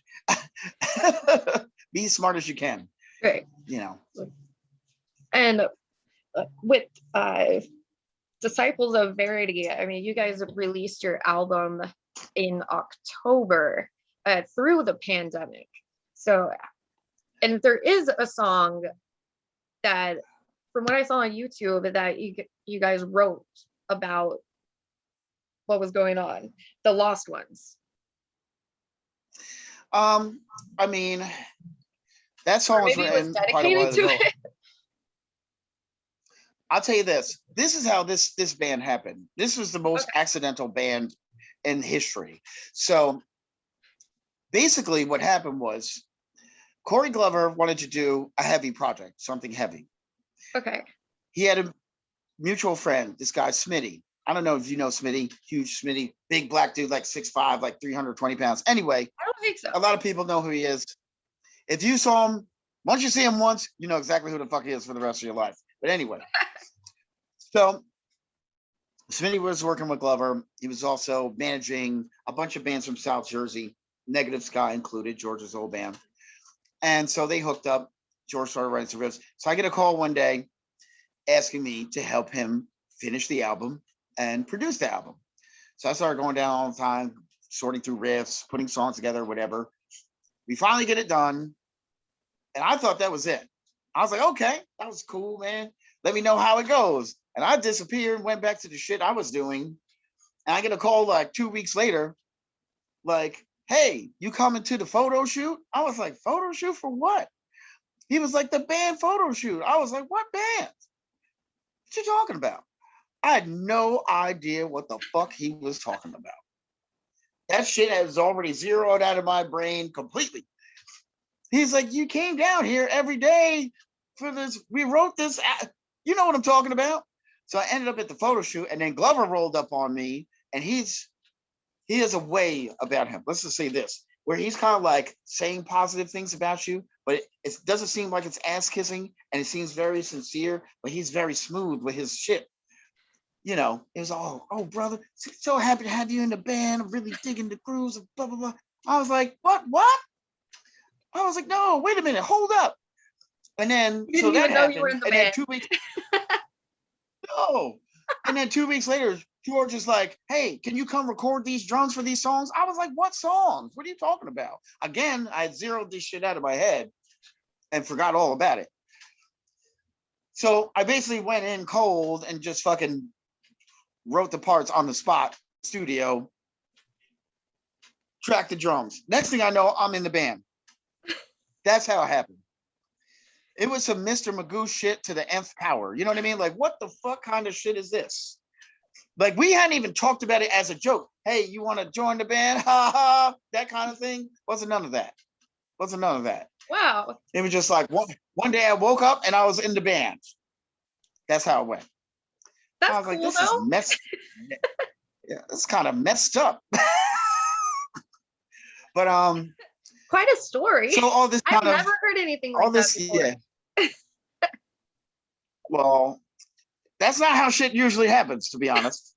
Be smart as you can, Right. you know. And with Disciples of Verity, I mean, you guys released your album in October through the pandemic. So, and there is a song that, from what I saw on YouTube, that you guys wrote about what was going on, the lost ones. I mean, that Or song was maybe it was written quite a while dedicated to ago. it. I'll tell you this. This is how this band happened. This was the most Okay. accidental band in history. So basically what happened was Corey Glover wanted to do a heavy project, something heavy. Okay. He had a mutual friend, this guy Smitty. I don't know if you know Smitty, huge Smitty, big black dude, like 6'5", like 320 pounds. Anyway, I don't think so. a lot of people know who he is. If you saw him, once you see him once, you know exactly who the fuck he is for the rest of your life. But anyway, so Smitty was working with Glover. He was also managing a bunch of bands from South Jersey, Negative Sky included, George's old band. And so they hooked up. George started writing some riffs. So I get a call one day asking me to help him finish the album and produce the album. So I started going down all the time, sorting through riffs, putting songs together, whatever. We finally get it done. And I thought that was it. I was like, okay, that was cool, man. Let me know how it goes. And I disappeared and went back to the shit I was doing. And I get a call like 2 weeks later, like, hey, you coming to the photo shoot? I was like, photo shoot for what? He was like, the band photo shoot. I was like, what band? What you talking about? I had no idea what the fuck he was talking about. That shit has already zeroed out of my brain completely. He's like, you came down here every day for this. We wrote this. You know what I'm talking about? So I ended up at the photo shoot, and then Glover rolled up on me, and he has a way about him. Let's just say this, where he's kind of like saying positive things about you, but it doesn't seem like it's ass kissing, and it seems very sincere, but he's very smooth with his shit. You know, it was all, oh, brother, so happy to have you in the band. I'm really digging the grooves of blah, blah, blah. I was like, what? I was like, no, wait a minute, hold up. And then, You so didn't that even know you were in happened. the And then band. 2 weeks, no. And then 2 weeks later, George is like, hey, can you come record these drums for these songs? I was like, what songs? What are you talking about? Again, I had zeroed this shit out of my head and forgot all about it. So I basically went in cold and just fucking wrote the parts on the spot, studio, tracked the drums. Next thing I know, I'm in the band. That's how it happened. it was some Mr. Magoo shit to the nth power. You know what I mean? Like, what the fuck kind of shit is this? Like, we hadn't even talked about it as a joke. Hey, you want to join the band? Ha ha. That kind of thing. Wasn't none of that. Wow. It was just like one day I woke up and I was in the band. That's how it went. That's I was like, cool, this is messed. Yeah, it's kind of messed up. But quite a story. so all this I've never heard anything like that before. Yeah. Well, that's not how shit usually happens, to be honest.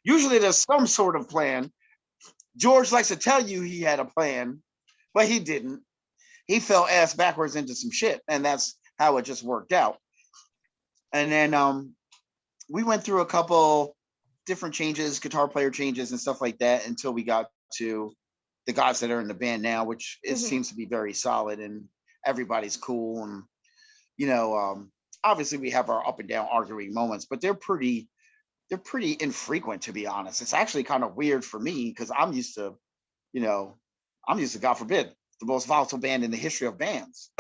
Usually there's some sort of plan. George likes to tell you he had a plan, but he didn't. He fell ass backwards into some shit, and that's how it just worked out. And then we went through a couple different changes, guitar player changes and stuff like that, until we got to the guys that are in the band now, which it seems to be very solid and everybody's cool. And, you know, obviously we have our up and down arguing moments, but they're pretty infrequent, to be honest. It's actually kind of weird for me because I'm used to, God forbid, the most volatile band in the history of bands.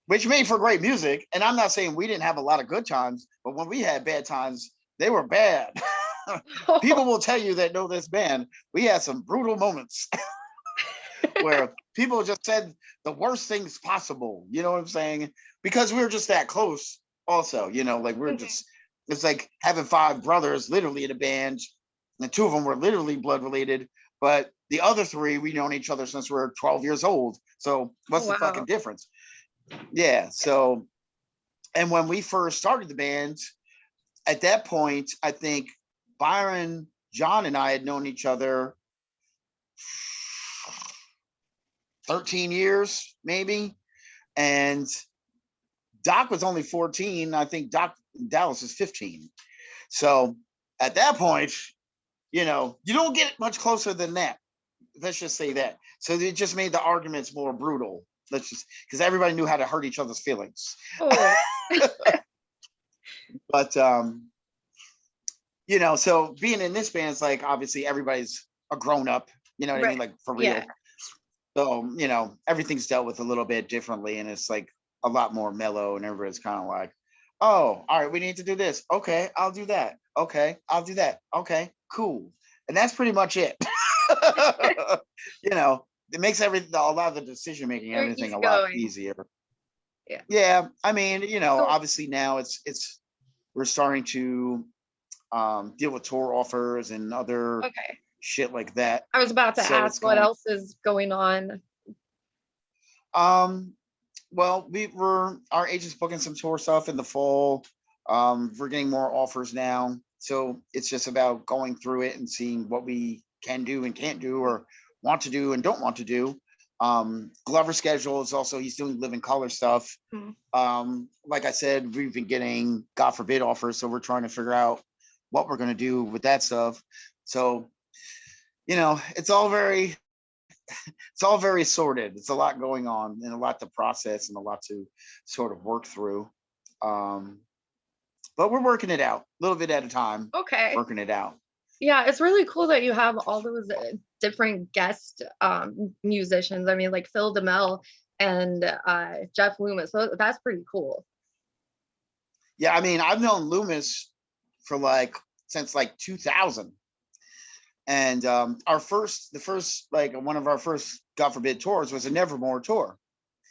Which made for great music. And I'm not saying we didn't have a lot of good times, but when we had bad times, they were bad. People will tell you that know this band, we had some brutal moments where people just said the worst things possible. You know what I'm saying? Because we were just that close also, like we're just, it's like having 5 brothers literally in a band, and 2 of them were literally blood related, but the other 3, we known each other since we were 12 years old. So what's the fucking difference? Yeah. So, and when we first started the band, at that point, I think Byron, John, and I had known each other 13 years, maybe. And Doc was only 14. I think Doc Dallas is 15. So at that point, you don't get much closer than that. Let's just say that. So it just made the arguments more brutal. Because everybody knew how to hurt each other's feelings. Oh. But, so being in this band is like, obviously everybody's a grown up, you know what I mean? Like for real. Yeah. So, everything's dealt with a little bit differently, and it's like a lot more mellow, and everybody's kind of like, oh, all right, we need to do this. Okay, I'll do that. Okay, I'll do that. Okay, cool. And that's pretty much it. It makes a lot of the decision making, everything a lot easier. Yeah. Yeah. I mean, obviously now we're starting to deal with tour offers and other shit like that. I was about to ask what else is going on. Well, our agent's booking some tour stuff in the fall. We're getting more offers now. So it's just about going through it and seeing what we can do and can't do, or want to do and don't want to do. Glover's schedule is also, he's doing Live in Color stuff. Like I said, we've been getting, God forbid, offers. So we're trying to figure out what we're going to do with that stuff. So, it's all very sorted. It's a lot going on and a lot to process and a lot to sort of work through. But we're working it out a little bit at a time. Okay. Working it out. Yeah, it's really cool that you have all those different guest musicians. I mean, like Phil DeMille and Jeff Loomis. So that's pretty cool. Yeah, I mean, I've known Loomis for since 2000. And one of our first, God forbid, tours was a Nevermore tour.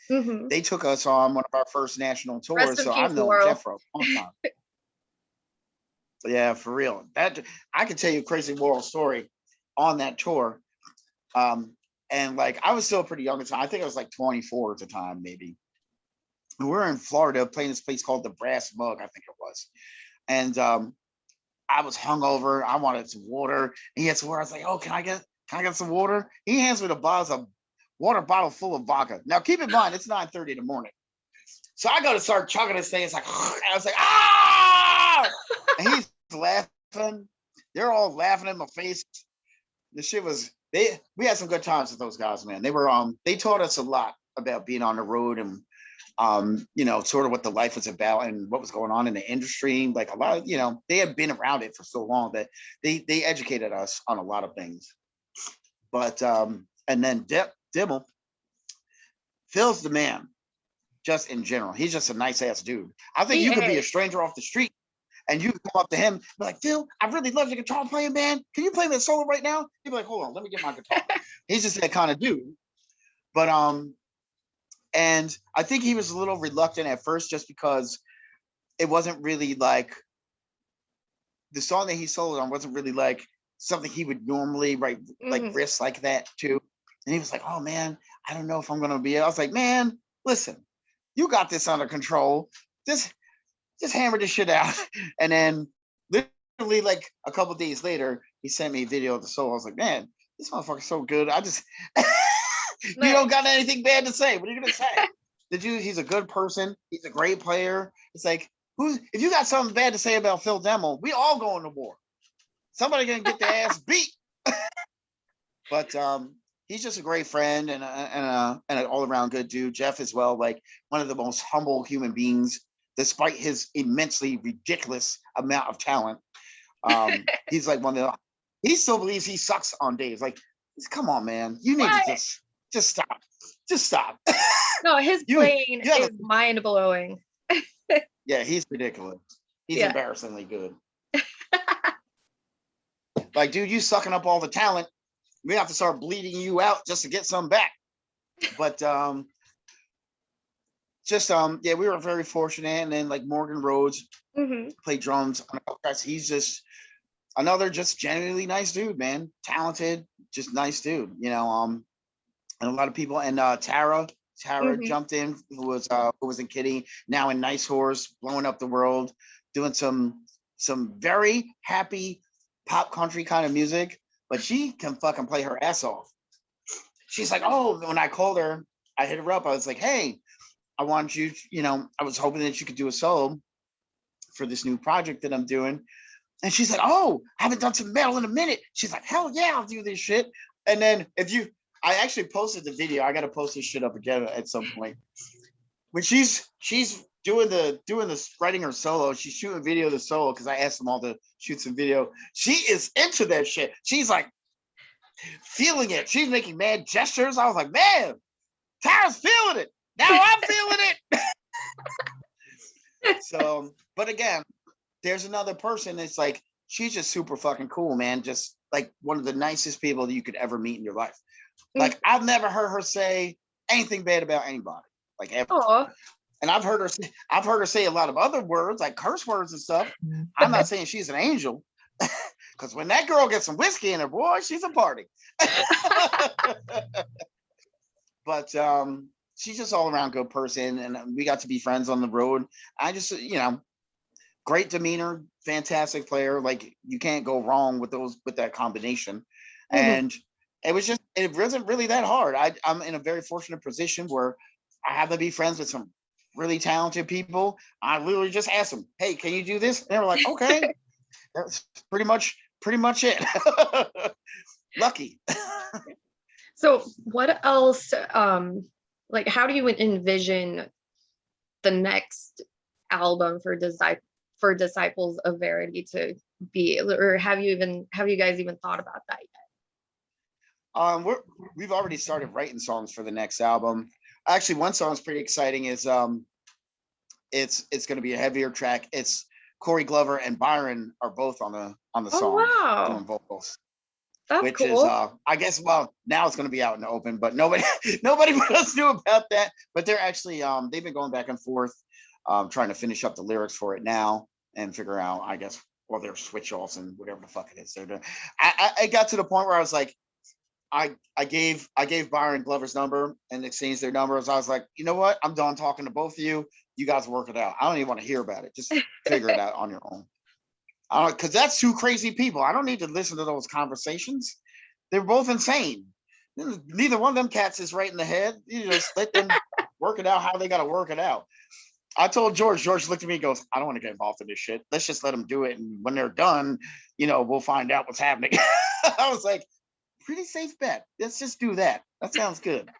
Mm-hmm. They took us on one of our first national tours. So I've known Jeff for a long time. Yeah, for real. That I can tell you a crazy moral story on that tour. And I was still pretty young at the time. I think I was 24 at the time, maybe. We were in Florida playing this place called the Brass Mug, I think it was. And I was hungover. I wanted some water. He had some water. I was like, oh, can I get some water? He hands me the water bottle full of vodka. Now keep in mind, it's 9:30 in the morning. So I go to start chugging this thing. It's like, I was like, ah! And he's laughing. They're all laughing in my face. The shit was, we had some good times with those guys, man. They were, they taught us a lot about being on the road and, sort of what the life was about and what was going on in the industry. Like a lot of, they had been around it for so long that they educated us on a lot of things. But, and then Dimmel, Phil's the man, just in general. He's just a nice ass dude. I think He you could be a is. stranger off the street and you can come up to him and be like, Phil, I really love your guitar playing, man. Can you play me a solo right now? He'd be like, hold on, let me get my guitar. He's just that kind of dude. But and I think he was a little reluctant at first just because it wasn't really like the song that he soloed on wasn't really like something he would normally write like riffs like that too. And he was like, oh man, I don't know if I'm gonna be able. I was like, man, listen, you got this under control. Just hammer this shit out. And then literally like a couple days later, he sent me a video of the solo. I was like, man, this motherfucker's so good. I just you don't got anything bad to say. What are you gonna say? He's a good person. He's a great player. It's like, if you got something bad to say about Phil Demmel, we all going to war. Somebody gonna get their ass beat. But he's just a great friend and an all-around good dude. Jeff as well, like one of the most humble human beings, despite his immensely ridiculous amount of talent. He's like he still believes he sucks on days. Like, come on, man. You need to just stop. Just stop. No, his playing is mind-blowing. Yeah, he's ridiculous. He's embarrassingly good. Like, dude, you sucking up all the talent. We have to start bleeding you out just to get some back. But yeah, we were very fortunate. And then like Morgan Rhodes played drums on a podcast. He's just another just genuinely nice dude, man. Talented, just nice dude, you know. And a lot of people, and Tara jumped in, who was in Kitty, now in Nice Horse, blowing up the world, doing some very happy pop country kind of music, but she can fucking play her ass off. She's like, oh, when I called her, I hit her up. I was like, hey, I want you, I was hoping that you could do a solo for this new project that I'm doing. And she said, oh, I haven't done some metal in a minute. She's like, hell yeah, I'll do this shit. And then I actually posted the video. I got to post this shit up again at some point. When she's doing the writing her solo, she's shooting video of the solo because I asked them all to shoot some video. She is into that shit. She's like feeling it. She's making mad gestures. I was like, man, Tara's feeling it. Now I'm feeling it. So, but again, there's another person that's like, she's just super fucking cool, man. Just like one of the nicest people that you could ever meet in your life. Like, I've never heard her say anything bad about anybody, like ever. Aww. And I've heard her say a lot of other words, like curse words and stuff. I'm not saying she's an angel, because when that girl gets some whiskey in her, boy, she's a party. But she's just all around good person, and we got to be friends on the road. I just, great demeanor, fantastic player. Like, you can't go wrong with that combination. And it wasn't really that hard. I'm in a very fortunate position where I happen to be friends with some really talented people. I literally just asked them, hey, can you do this? And they were like, okay. That's pretty much it. Lucky. So what else, like, how do you envision the next album for Disciples of Verity to be, or have you guys even thought about that yet? We've already started writing songs for the next album. Actually, one song is pretty exciting. Is it's going to be a heavier track. It's Corey Glover and Byron are both on the song, doing vocals. That's which cool. Is I guess, well, now it's going to be out in the open, but nobody else knew about that. But they're actually they've been going back and forth, trying to finish up the lyrics for it now and figure out, I guess, well, their switch offs and whatever the fuck it is they're doing. I got to the point where I was like, I gave Byron Glover's number and exchanged their numbers. I was like, you know what? I'm done talking to both of you. You guys work it out. I don't even want to hear about it. Just figure it out on your own. Because that's two crazy people. I don't need to listen to those conversations. They're both insane. Neither one of them cats is right in the head. You just let them work it out how they got to work it out. I told George looked at me and goes, I don't want to get involved in this shit. Let's just let them do it. And when they're done, we'll find out what's happening. I was like, pretty safe bet. Let's just do that. That sounds good.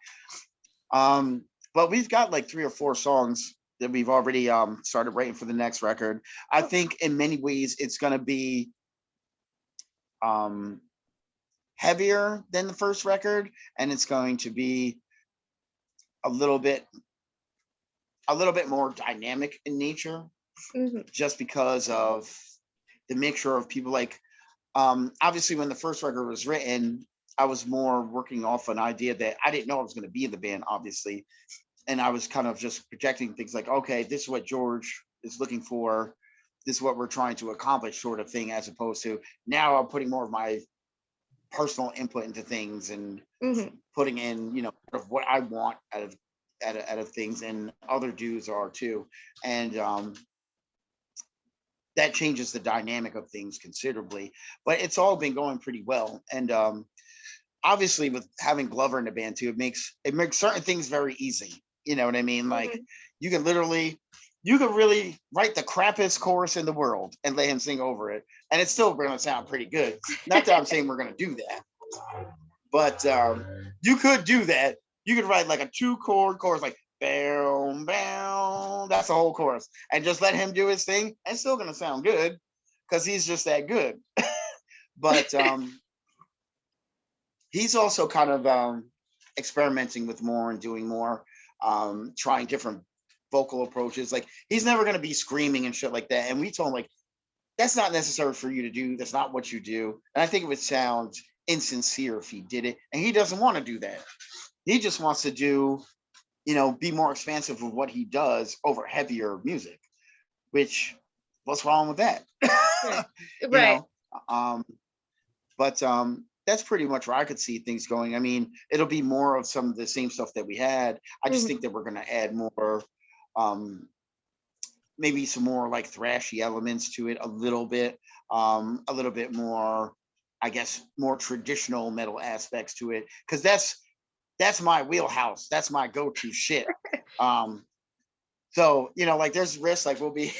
But we've got like 3 or 4 songs that we've already started writing for the next record. I think in many ways it's going to be heavier than the first record, and it's going to be a little bit more dynamic in nature, just because of the mixture of people. Like, obviously when the first record was written, I was more working off an idea that I didn't know I was going to be in the band, obviously. And I was kind of just projecting things like, okay, this is what George is looking for. This is what we're trying to accomplish, sort of thing, as opposed to now I'm putting more of my personal input into things and putting in, you know, sort of what I want out of things, and other dudes are too. And that changes the dynamic of things considerably. But it's all been going pretty well. And obviously with having Glover in the band too, it makes certain things very easy. You know what I mean? Like you can really write the crappiest chorus in the world and let him sing over it, and it's still going to sound pretty good. Not that I'm saying we're going to do that, but you could do that. You could write like a 2-chord chorus, like bam, bam. That's the whole chorus, and just let him do his thing, and it's still going to sound good because he's just that good. But he's also kind of experimenting with more and doing more. Trying different vocal approaches. Like he's never going to be screaming and shit like that. And we told him, like, that's not necessary for you to do. That's not what you do. And I think it would sound insincere if he did it. And he doesn't want to do that. He just wants to do, you know, be more expansive of what he does over heavier music, which what's wrong with that? Right. But that's pretty much where I could see things going. I mean, it'll be more of some of the same stuff that we had. I just think that we're going to add more, maybe some more like thrashy elements to it a little bit more, I guess, more traditional metal aspects to it. Cause that's my wheelhouse. That's my go-to shit. So, you know, like there's risks, like we'll be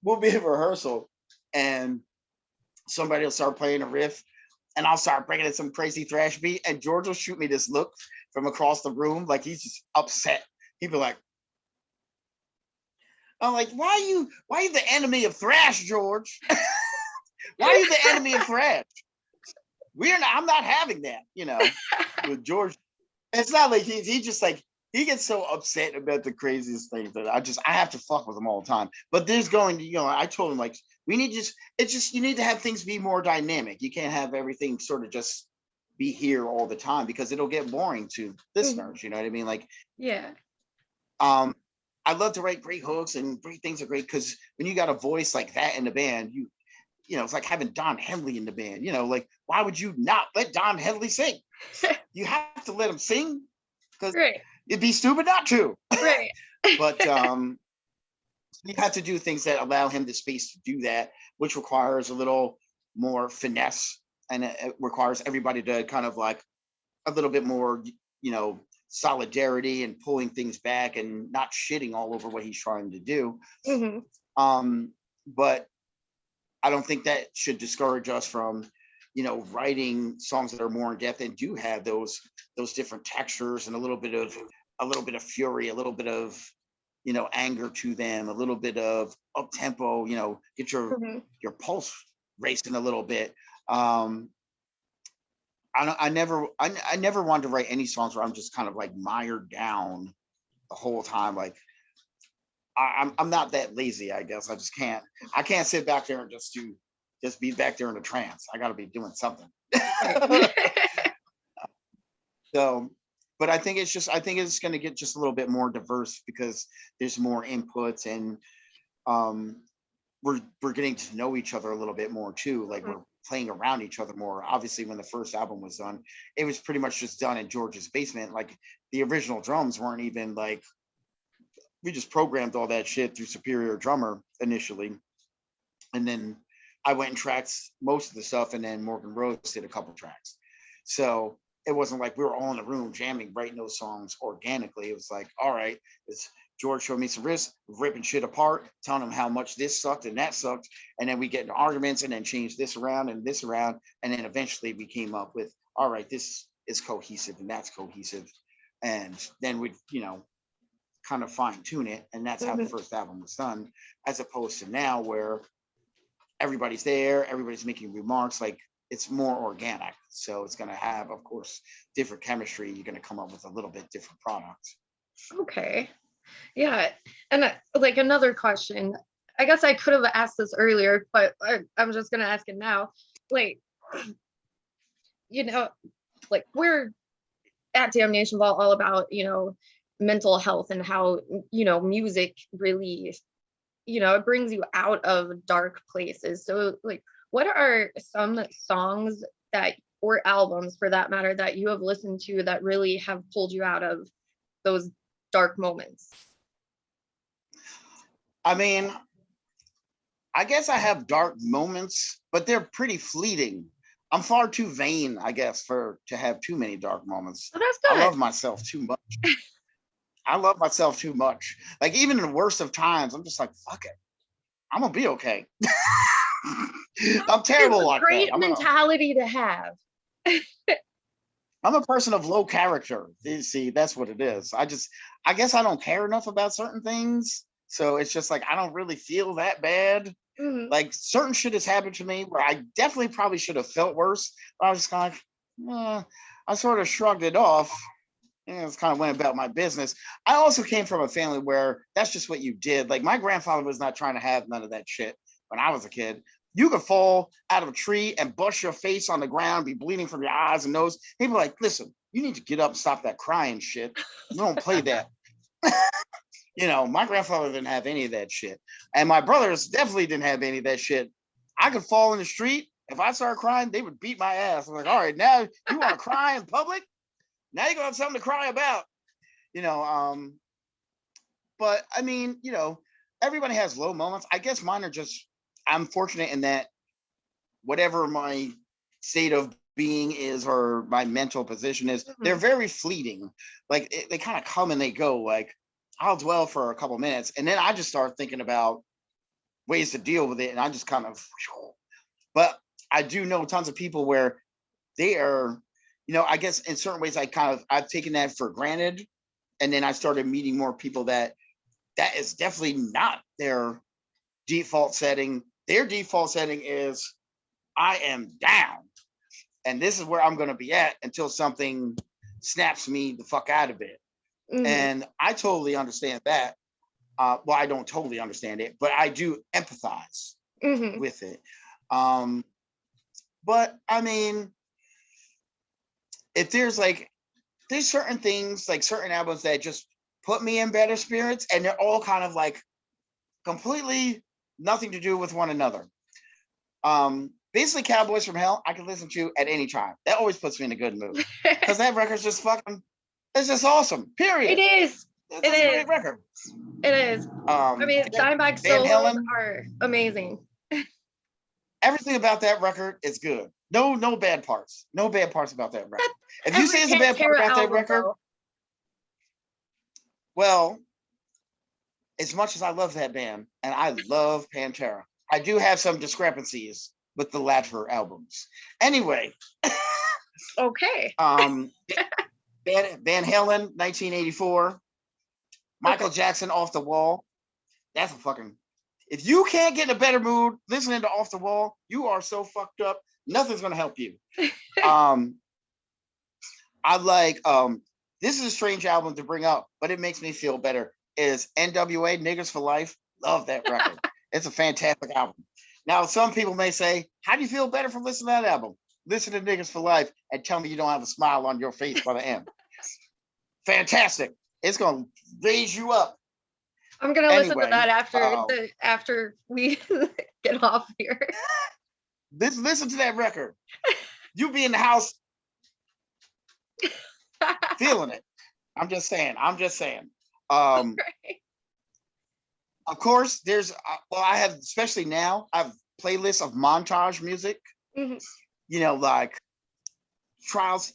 in rehearsal and somebody will start playing a riff, and I'll start bringing in some crazy thrash beat, and George will shoot me this look from across the room, like he's just upset. He'd be like, I'm like, why are you the enemy of thrash, George? Why are you the enemy of thrash? I'm not having that, you know, with George. It's not like he just like, he gets so upset about the craziest things that I have to fuck with him all the time. But there's going to, you know, I told him, like, you need to have things be more dynamic. You can't have everything sort of just be here all the time, because it'll get boring to listeners. You know what I mean? Like, yeah. I love to write great hooks, and great things are great because when you got a voice like that in the band, you know, it's like having Don Henley in the band. You know, like, why would you not let Don Henley sing? You have to let him sing, because it'd be stupid not to. Right. But you have to do things that allow him the space to do that, which requires a little more finesse, and it requires everybody to kind of like a little bit more, you know, solidarity and pulling things back and not shitting all over what he's trying to do. But I don't think that should discourage us from, you know, writing songs that are more in depth and do have those different textures and a little bit of fury, a little bit of, you know, anger to them, a little bit of up tempo, you know, get your pulse racing a little bit. I never wanted to write any songs where I'm just kind of like mired down the whole time. Like I'm not that lazy, I guess. I can't sit back there and just be back there in a trance. I got to be doing something. So, but I think it's going to get just a little bit more diverse because there's more inputs, and we're getting to know each other a little bit more too. Like we're playing around each other more. Obviously, when the first album was done, it was pretty much just done in George's basement. Like the original drums weren't even like, we just programmed all that shit through Superior Drummer initially. And then I went and tracked most of the stuff, and then Morgan Rose did a couple tracks. So it wasn't like we were all in the room jamming, writing those songs organically. It was like, all right, it's George showed me some riffs, ripping shit apart, telling him how much this sucked and that sucked. And then we get into arguments and then change this around and this around. And then eventually we came up with, all right, this is cohesive and that's cohesive. And then we, you know, kind of fine tune it. And that's how the first album was done, as opposed to now where everybody's there, everybody's making remarks. Like it's more organic. So it's going to have, of course, different chemistry. You're going to come up with a little bit different product. Okay. Yeah. And like another question, I guess I could have asked this earlier, but I'm just going to ask it now. Like, like we're at Damnation Vault all about, mental health and how, music really, it brings you out of dark places. So like, what are some songs or albums for that matter, that you have listened to that really have pulled you out of those dark moments? I mean, I guess I have dark moments, but they're pretty fleeting. I'm far too vain, I guess, to have too many dark moments. Oh, that's good. I love myself too much. I love myself too much. Like even in the worst of times, I'm just like, fuck it. I'm gonna be okay. I'm terrible like that. Great mentality to have. I'm a person of low character. You see, that's what it is. I guess I don't care enough about certain things. So it's just like, I don't really feel that bad. Mm-hmm. Like certain shit has happened to me where I definitely probably should have felt worse. But I was just kind of like, I sort of shrugged it off. And it's kind of went about my business. I also came from a family where that's just what you did. Like my grandfather was not trying to have none of that shit when I was a kid. You could fall out of a tree and bust your face on the ground, be bleeding from your eyes and nose. He'd be like, listen, you need to get up and stop that crying shit. You don't play that. My grandfather didn't have any of that shit. And my brothers definitely didn't have any of that shit. I could fall in the street. If I started crying, they would beat my ass. I'm like, all right, now you want to cry in public? Now you're gonna have something to cry about, but I mean, everybody has low moments. I guess mine are just, I'm fortunate in that whatever my state of being is or my mental position is, they're very fleeting. Like they kind of come and they go. Like I'll dwell for a couple minutes and then I just start thinking about ways to deal with it. And I just kind of, but I do know tons of people where they are, I guess in certain ways I've taken that for granted. And then I started meeting more people that is definitely not their default setting. Their default setting is I am down. And this is where I'm going to be at until something snaps me the fuck out of it. Mm-hmm. And I totally understand that. Well, I don't totally understand it, but I do empathize with it. But I mean, if there's certain things, like certain albums that just put me in better spirits, and they're all kind of like completely nothing to do with one another. Basically, Cowboys from Hell, I can listen to at any time. That always puts me in a good mood because that record's just it's just awesome. Period. It is. It's a great record. It is. I mean, Dimebag solos are amazing. Everything about that record is good. No bad parts. No bad parts about that record. If you say it's a bad part about that record, well, as much as I love that band and I love Pantera, I do have some discrepancies with the latter albums. Anyway. Okay. Van Halen, 1984. Michael Jackson, Off the Wall. That's a fucking... If you can't get in a better mood listening to Off the Wall, you are so fucked up. Nothing's gonna help you. I like this is a strange album to bring up, but it makes me feel better. Is NWA Niggas for Life? Love that record. It's a fantastic album. Now, some people may say, how do you feel better from listening to that album? Listen to Niggas for Life and tell me you don't have a smile on your face by the end. Fantastic. It's gonna raise you up. I'm gonna listen to that after we get off here. Listen to that record. You be in the house feeling it. I'm just saying. Right. Of course, there's I have, especially now, I have playlists of montage music. Like trials,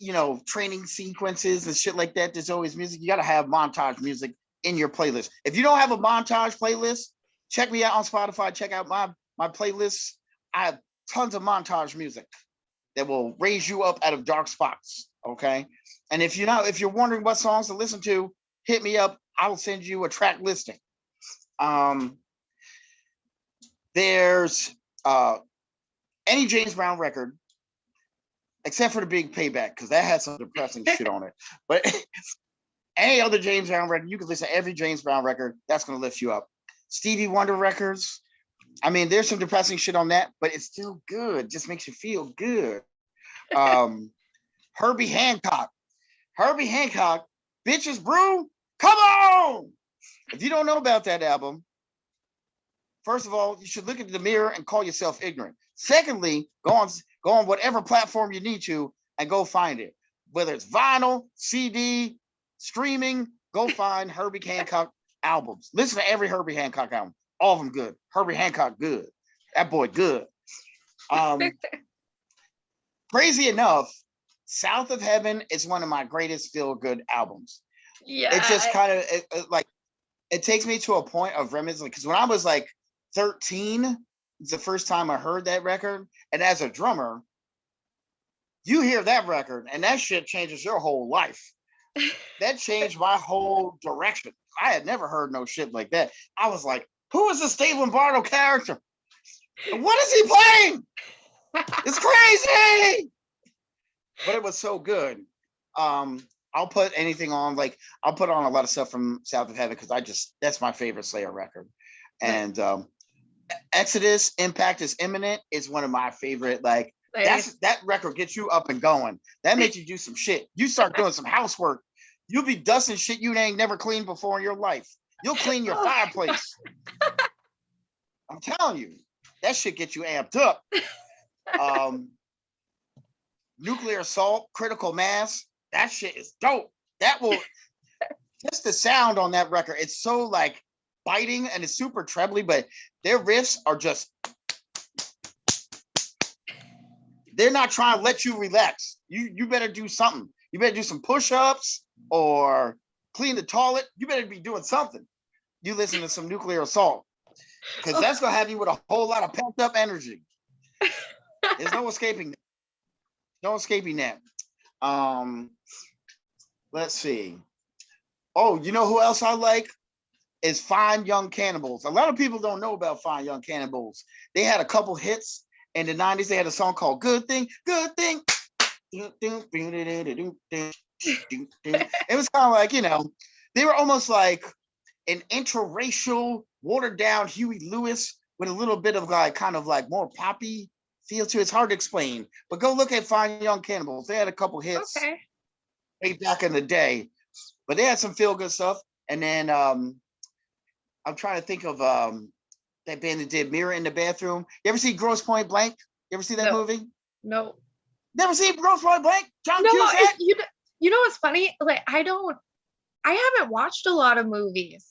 training sequences and shit like that. There's always music. You got to have montage music in your playlist. If you don't have a montage playlist, check me out on Spotify. Check out my playlists. I have tons of montage music that will raise you up out of dark spots. Okay. And if you're wondering what songs to listen to, hit me up. I will send you a track listing. There's any James Brown record except for the Big Payback, because that had some depressing shit on it. But any other James Brown record, you can listen to every James Brown record. That's going to lift you up. Stevie Wonder records. I mean, there's some depressing shit on that, but it's still good. Just makes you feel good. Herbie Hancock. Herbie Hancock, Bitches Brew, come on! If you don't know about that album, first of all, you should look in the mirror and call yourself ignorant. Secondly, go on whatever platform you need to and go find it. Whether it's vinyl, CD, streaming, go find Herbie Hancock albums. Listen to every Herbie Hancock album. All of them good. Herbie Hancock, good. That boy, good. Crazy enough, South of Heaven is one of my greatest feel-good albums. Yeah. It just kind of like, it takes me to a point of reminiscing, because when I was like 13, it's the first time I heard that record. And as a drummer, you hear that record and that shit changes your whole life. That changed my whole direction. I had never heard no shit like that. I was like, who is this Dave Lombardo character? And what is he playing? It's crazy. But it was so good. I'll put anything on, like I'll put on a lot of stuff from South of Heaven, because that's my favorite Slayer record. And Exodus, Impact is Imminent is one of my favorite. Like that record gets you up and going. That makes you do some shit. You start doing some housework. You'll be dusting shit you ain't never cleaned before in your life. You'll clean your fireplace. I'm telling you, that shit gets you amped up. Nuclear Assault, Critical Mass, that shit is dope. That will just the sound on that record. It's so like biting and it's super trebly, but their riffs are just, they're not trying to let you relax. You better do something. You better do some push-ups or clean the toilet. You better be doing something. You listen to some Nuclear Assault, because that's gonna have you with a whole lot of pent up energy. There's no escaping that. No escaping that. Let's see. Oh, you know who else I like? Is Fine Young Cannibals. A lot of people don't know about Fine Young Cannibals. They had a couple hits in the 90s. They had a song called Good Thing, Good Thing. It was kind of like, you know, they were almost like an interracial, watered down Huey Lewis with a little bit of like kind of like more poppy feel to it. It's hard to explain, but go look at Fine Young Cannibals. They had a couple hits way back in the day, but they had some feel good stuff. And then I'm trying to think of that band that did Mirror in the Bathroom. You ever see Grosse Point Blank? You ever see that movie? No. Never seen Grosse Point Blank? John No, Cusack? you know what's funny? Like I haven't watched a lot of movies.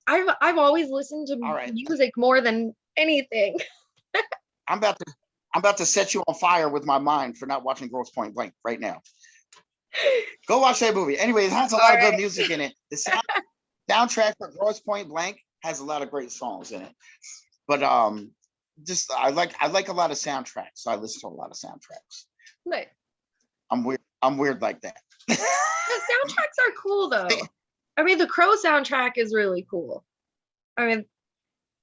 I've always listened to music more than anything. I'm about to set you on fire with my mind for not watching Grosse Point Blank right now. Go watch that movie. Anyway, it has a lot of good music in it. The soundtrack for Grosse Point Blank has a lot of great songs in it. But just I like a lot of soundtracks. So I listen to a lot of soundtracks. Right. I'm weird like that. The soundtracks are cool though. I mean, the Crow soundtrack is really cool. I mean,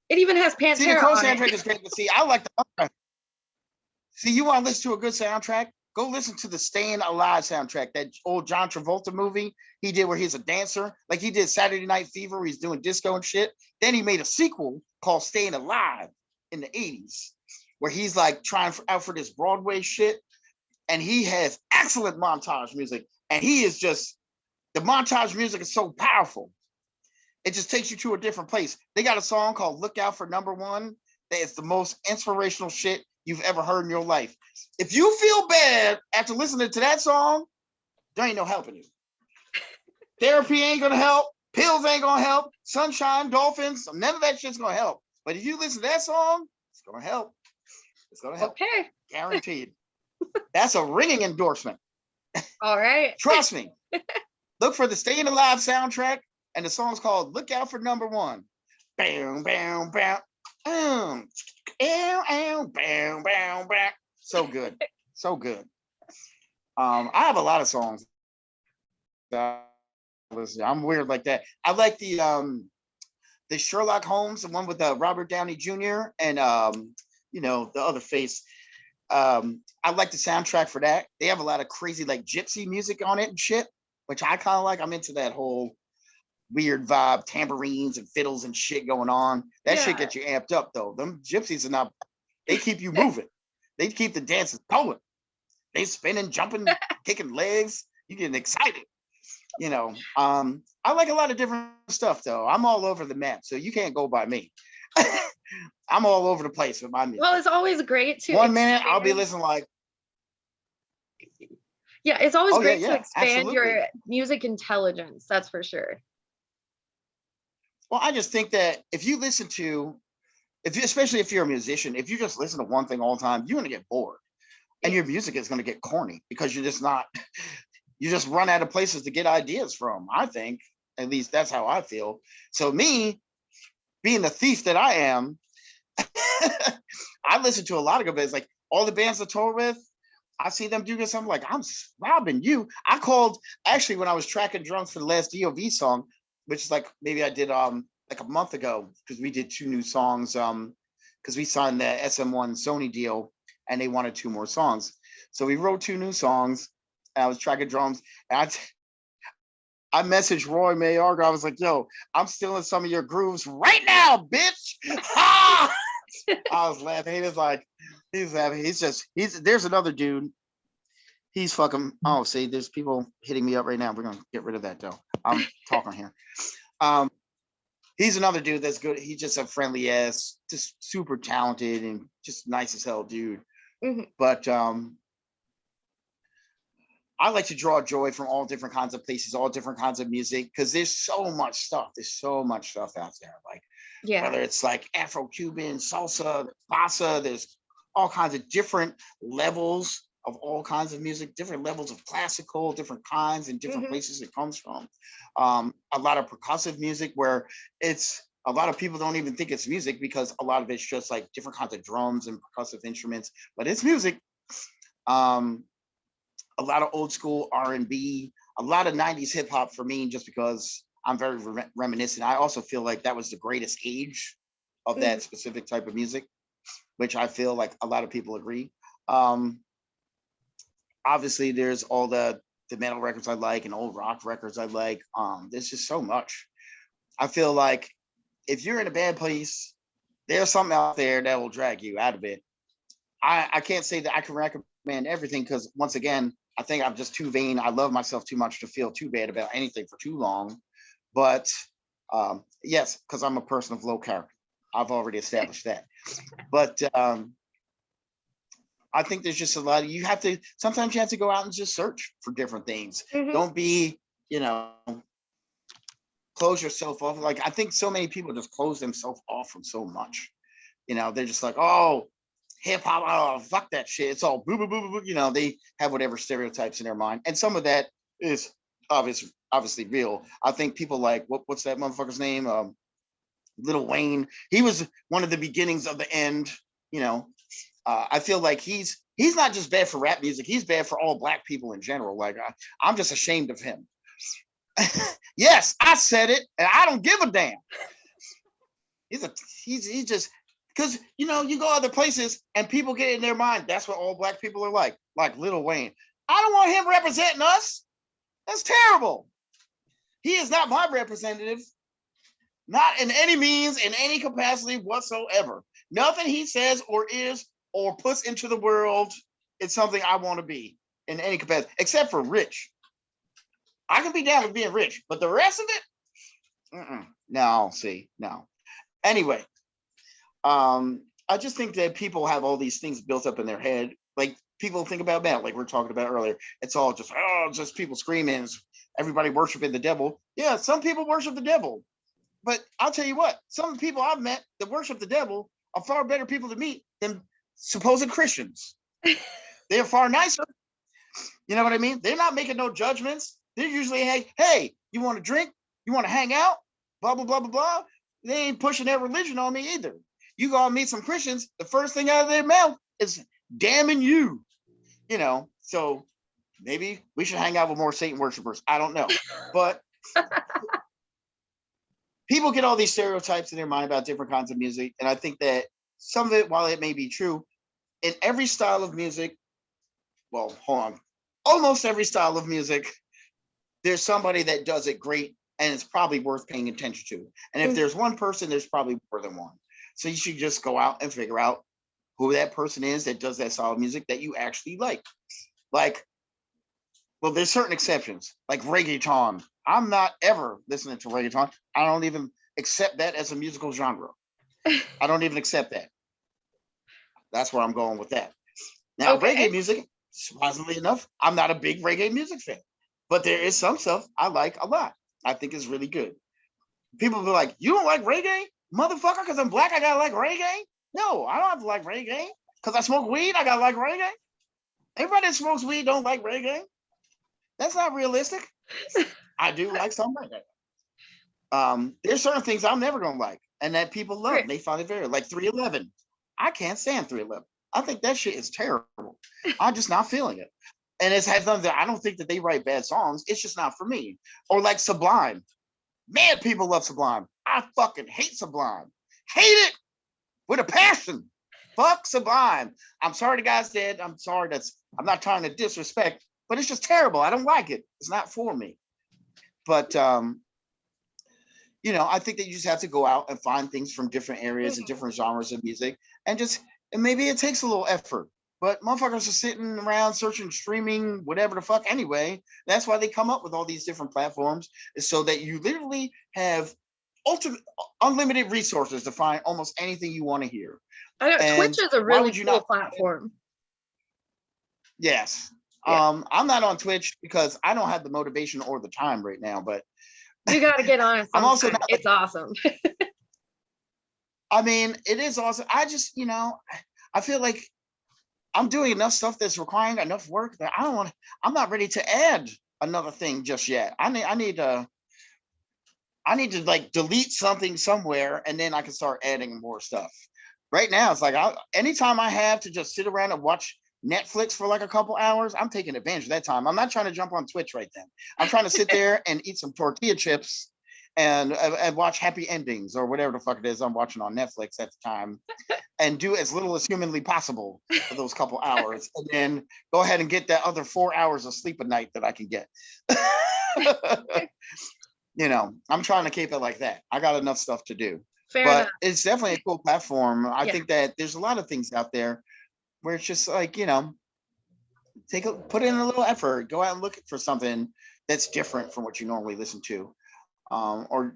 it even has Pantera. See, the Crow soundtrack is great, but see, I like the. See, you want to listen to a good soundtrack? Go listen to the Staying Alive soundtrack, that old John Travolta movie he did where he's a dancer. Like he did Saturday Night Fever where he's doing disco and shit. Then he made a sequel called Staying Alive in the 80s where he's like trying out for this Broadway shit. And he has excellent montage music. And he is just, the montage music is so powerful. It just takes you to a different place. They got a song called Look Out for Number One. That is the most inspirational shit you've ever heard in your life. If you feel bad after listening to that song, there ain't no helping you. Therapy ain't gonna help. Pills ain't gonna help. Sunshine, dolphins, none of that shit's gonna help. But if you listen to that song, it's gonna help. It's gonna help. Okay. Guaranteed. That's a ringing endorsement. All right. Trust me. Look for the Staying Alive soundtrack, and the song's called Look Out for Number One. Bam, bam, bam. Bam, bam, bam. So good. So good. I have a lot of songs. Listen, I'm weird like that. I like the Sherlock Holmes, the one with Robert Downey Jr. and you know, the other face. I like the soundtrack for that. They have a lot of crazy like gypsy music on it and shit, which I kind of like. I'm into that whole weird vibe, tambourines and fiddles and shit going on. That shit gets you amped up though. Them gypsies are not, they keep you moving. They keep the dances going. They spinning, jumping, kicking legs. You getting excited. You know, I like a lot of different stuff though. I'm all over the map, so you can't go by me. I'm all over the place with my music. Well, it's always great to 1 minute I'll be listening like, yeah, it's always great to expand absolutely. your music intelligence. That's for sure. Well, I just think that if you listen to, especially if you're a musician, if you just listen to one thing all the time, you're gonna get bored, and your music is gonna get corny because you're just not. You just run out of places to get ideas from. I think, at least that's how I feel. So me, being the thief that I am, I listen to a lot of good bands. Like all the bands I tour with, I see them doing something like, I'm robbing you. I called, actually, when I was tracking drums for the last DOV song, which is like, maybe I did like a month ago, because we did 2 new songs, because we signed the SM1 Sony deal and they wanted 2 more songs. So we wrote 2 new songs. I was tracking drums, and I messaged Roy Mayorga. I was like, "Yo, I'm stealing some of your grooves right now, bitch!" I was laughing. He was like, he's laughing. There's another dude. He's fucking. Oh, see, there's people hitting me up right now. We're gonna get rid of that though. I'm talking here. He's another dude that's good. He's just a friendly ass, just super talented and just nice as hell dude. Mm-hmm. But I like to draw joy from all different kinds of places, all different kinds of music, because there's so much stuff. There's so much stuff out there. Like, whether it's like Afro-Cuban, salsa, bossa, there's all kinds of different levels of all kinds of music, different levels of classical, different kinds and different places it comes from. A lot of percussive music where it's, a lot of people don't even think it's music because a lot of it's just like different kinds of drums and percussive instruments, but it's music. A lot of old school R&B, a lot of 90s hip hop for me, just because I'm very reminiscent. I also feel like that was the greatest age of that specific type of music, which I feel like a lot of people agree. Obviously, there's all the metal records I like and old rock records I like. There's just so much. I feel like if you're in a bad place, there's something out there that will drag you out of it. I can't say that I can recommend everything, because once again, I think I'm just too vain. I love myself too much to feel too bad about anything for too long. But yes, because I'm a person of low character. I've already established that. But I think there's just a lot of, sometimes you have to go out and just search for different things. Don't be, close yourself off. Like, I think so many people just close themselves off from so much. They're just like, oh, hip hop, oh, fuck that shit. It's all boo, boo, boo, boo, boo. They have whatever stereotypes in their mind. And some of that is obviously real. I think people like, what's that motherfucker's name? Lil Wayne. He was one of the beginnings of the end, I feel like he's not just bad for rap music. He's bad for all Black people in general. Like, I'm just ashamed of him. Yes, I said it, and I don't give a damn. He's just, because you go other places and people get in their mind, that's what all Black people are like Lil Wayne. I don't want him representing us. That's terrible. He is not my representative, not in any means, in any capacity whatsoever. Nothing he says or is or puts into the world is something I want to be in any capacity, except for rich. I can be down with being rich, but the rest of it, no. Anyway, I just think that people have all these things built up in their head. Like, people think about metal, like we were talking about earlier. It's all just people screaming, everybody worshiping the devil. Yeah, some people worship the devil. But I'll tell you what, some people I've met that worship the devil are far better people to meet than supposed Christians. They're far nicer. You know what I mean? They're not making no judgments. They're usually, hey, you want to drink? You want to hang out? Blah, blah, blah, blah, blah. They ain't pushing their religion on me either. You go and meet some Christians, the first thing out of their mouth is damning you. So maybe we should hang out with more Satan worshipers. I don't know. But people get all these stereotypes in their mind about different kinds of music. And I think that some of it, while it may be true, in every style of music, well, hold on, almost every style of music, there's somebody that does it great and it's probably worth paying attention to. And if there's one person, there's probably more than one. So you should just go out and figure out who that person is that does that style of music that you actually like. Like, well, there's certain exceptions, like reggaeton. I'm not ever listening to reggaeton. I don't even accept that as a musical genre. I don't even accept that. That's where I'm going with that. Now, reggae music, surprisingly enough, I'm not a big reggae music fan, but there is some stuff I like a lot. I think it's really good. People be like, you don't like reggae? Motherfucker, because I'm black, I gotta like reggae? No, I don't have to like reggae. Because I smoke weed, I gotta like reggae. Everybody that smokes weed don't like reggae. That's not realistic. I do like some reggae. There's certain things I'm never gonna like, and that people love. And they find it very like 311. I can't stand 311. I think that shit is terrible. I'm just not feeling it. And it's has nothing. I don't think that they write bad songs. It's just not for me. Or like Sublime. Man, people love Sublime. I fucking hate Sublime. Hate it with a passion. Fuck Sublime. I'm sorry the guy's dead. I'm sorry. I'm not trying to disrespect, but it's just terrible. I don't like it. It's not for me. But you know, I think that you just have to go out and find things from different areas and different genres of music, and maybe it takes a little effort. But motherfuckers are sitting around searching, streaming, whatever the fuck anyway. That's why they come up with all these different platforms, is so that you literally have unlimited resources to find almost anything you want to hear. I know Twitch is a really cool platform. Yes. Yeah. I'm not on Twitch because I don't have the motivation or the time right now, but you got to get on it. I'm also not, it's awesome. I mean, it is awesome. I just, you know, I feel like I'm doing enough stuff that's requiring enough work that I'm not ready to add another thing just yet. I need to like delete something somewhere, and then I can start adding more stuff. Right now, it's like anytime I have to just sit around and watch Netflix for like a couple hours, I'm taking advantage of that time. I'm not trying to jump on Twitch right then. I'm trying to sit there and eat some tortilla chips and watch Happy Endings or whatever the fuck it is I'm watching on Netflix at the time, and do as little as humanly possible for those couple hours, and then go ahead and get that other 4 hours of sleep a night that I can get. You know, I'm trying to keep it like that. I got enough stuff to do. Fair enough. It's definitely a cool platform. I think that there's a lot of things out there where it's just like, you know, put in a little effort, go out and look for something that's different from what you normally listen to. Or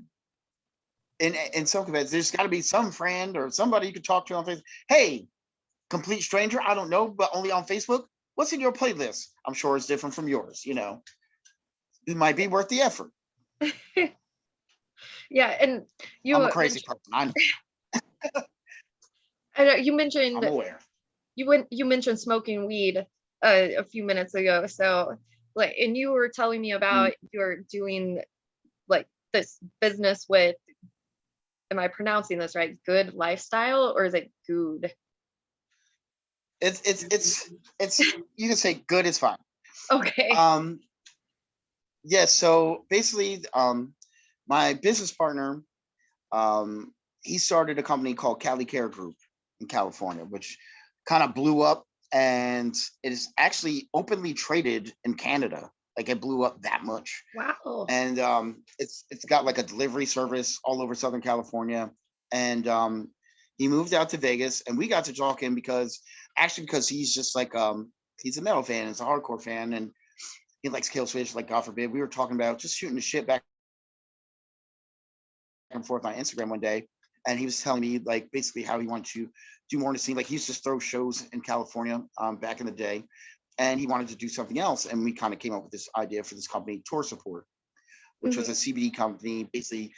in some cases, there's got to be some friend or somebody you could talk to on Facebook. Hey, complete stranger, I don't know, but only on Facebook. What's in your playlist? I'm sure it's different from yours. You know, it might be worth the effort. Yeah, and I'm a crazy person. I know. I know you mentioned. I'm aware. You mentioned smoking weed a few minutes ago. So, like, and you were telling me about you're doing like this business with. Am I pronouncing this right? GUUDLifestyle, or is it Good? It's you can say good is fine. Okay. Yeah, so basically my business partner, he started a company called Cali Care Group in California, which kind of blew up, and it is actually openly traded in Canada. Like, it blew up that much. Wow. And it's got like a delivery service all over Southern California. And he moved out to Vegas, and we got to talking because he's just like he's a metal fan, he's a hardcore fan, and he likes Killswitch, like, God forbid. We were talking about just shooting the shit back and forth on Instagram one day, and he was telling me like basically how he wanted to do more in the scene. Like, he used to throw shows in California back in the day, and he wanted to do something else. And we kind of came up with this idea for this company, Tour Support, which was a CBD company, basically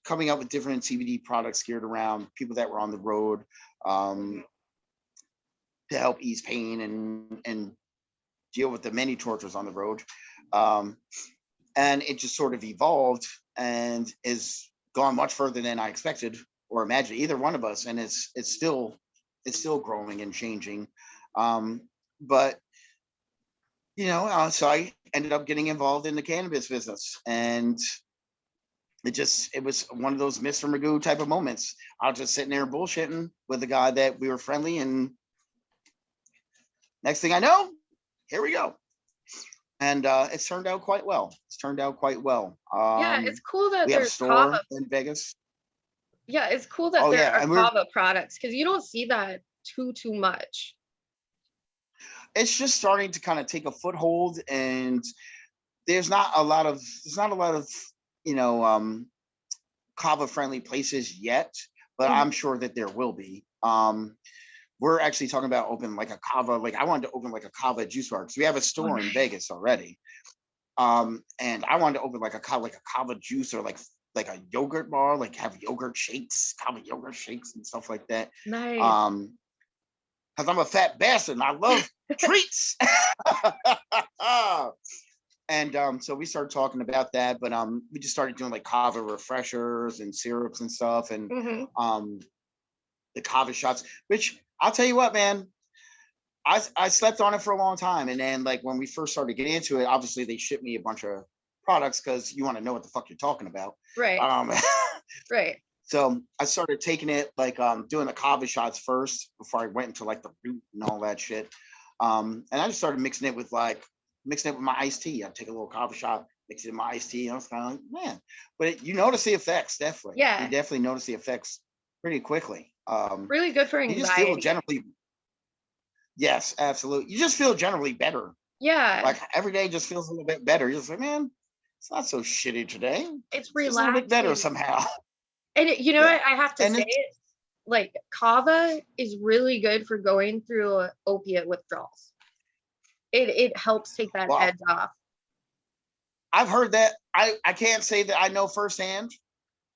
coming up with different CBD products geared around people that were on the road, to help ease pain and deal with the many tortures on the road. And it just sort of evolved and is gone much further than I expected or imagined, either one of us. And it's still growing and changing. But you know, so I ended up getting involved in the cannabis business, and it was one of those Mr. Magoo type of moments. I was just sitting there bullshitting with the guy that we were friendly, and next thing I know, here we go. And it's turned out quite well. Yeah, it's cool that We have a there's store kava. in Vegas. Yeah, it's cool that there are kava products because you don't see that too much. It's just starting to kind of take a foothold, and there's not a lot of kava friendly places yet, but I'm sure that there will be. We're actually talking about opening like a kava, like I wanted to open like a kava juice bar because we have a store in Vegas already. And I wanted to open like a kava juice or like a yogurt bar, like have yogurt shakes, kava yogurt shakes and stuff like that. Nice. Because I'm a fat bastard and I love treats. And so we started talking about that, but we just started doing like kava refreshers and syrups and stuff, and the kava shots, which I'll tell you what, man, I slept on it for a long time. And then like when we first started getting into it, obviously they shipped me a bunch of products because you want to know what the fuck you're talking about. Right. Right. So I started taking it like doing the kava shots first before I went into like the root and all that shit. And I just started mixing it with my iced tea. I'd take a little kava shot, mix it in my iced tea, and I was kind of like, man. But you notice the effects, definitely. Yeah. You definitely notice the effects pretty quickly. Really good for anxiety. You just feel generally, yes, absolutely. You just feel generally better. Yeah. Like every day just feels a little bit better. You're just like, man, it's not so shitty today. It's relaxing. It's a little bit better somehow. And you know what? I have to say, like kava is really good for going through opiate withdrawals. It helps take that edge off. I've heard that. I can't say that I know firsthand.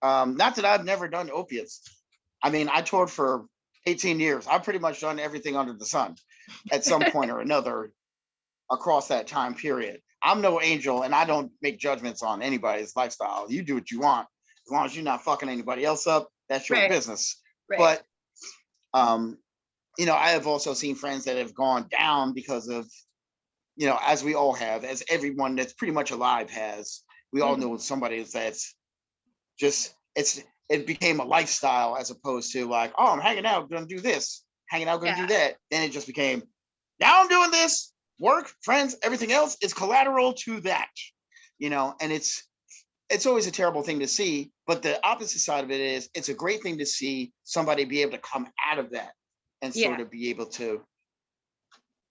Not that I've never done opiates. I mean, I toured for 18 years. I've pretty much done everything under the sun at some point or another across that time period. I'm no angel, and I don't make judgments on anybody's lifestyle. You do what you want. As long as you're not fucking anybody else up, that's your business. Right. But, I have also seen friends that have gone down because of, as we all have, as everyone that's pretty much alive has, we all know somebody that's just, it became a lifestyle as opposed to like, oh, I'm hanging out, gonna do this, hanging out, gonna do that. Then it just became, now I'm doing this, work, friends, everything else is collateral to that, and it's always a terrible thing to see, but the opposite side of it is it's a great thing to see somebody be able to come out of that and sort of be able to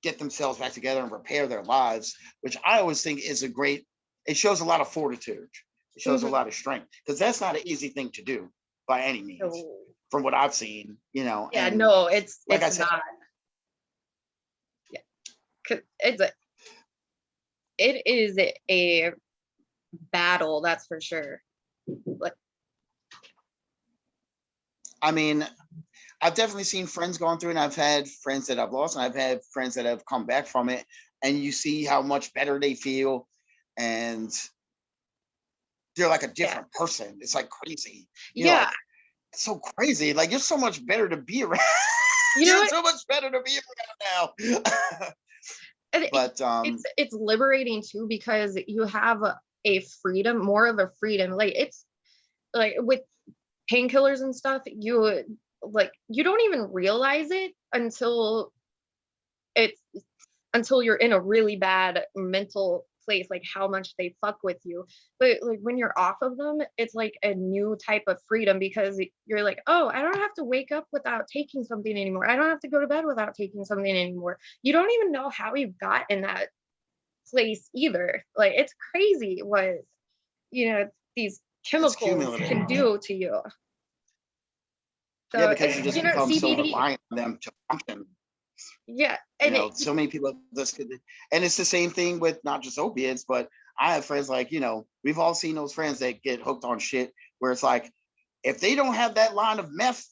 get themselves back together and repair their lives, which I always think is it shows a lot of fortitude. It shows a lot of strength, because that's not an easy thing to do by any means, from what I've seen, Yeah, and no, it's like it's not. Yeah, 'cause it is a battle, that's for sure. I mean, I've definitely seen friends going through it, and I've had friends that I've lost, and I've had friends that have come back from it, and you see how much better they feel, and they're like a different person. It's like crazy. Like, it's so crazy. Like, you're so much better to be around. You're so much better to be around now. But it's liberating too, because you have a freedom, more of a freedom. Like, it's like with painkillers and stuff, you don't even realize it until you're in a really bad mental place, like how much they fuck with you. But like when you're off of them, it's like a new type of freedom, because you're like, oh, I don't have to wake up without taking something anymore. I don't have to go to bed without taking something anymore. You don't even know how you've got in that place either. Like, it's crazy what these chemicals can do to you. So, because you just become CBD, so reliant on them to function. Yeah, and so many people and it's the same thing with not just opiates, but I have friends like, we've all seen those friends that get hooked on shit where it's like, if they don't have that line of meth,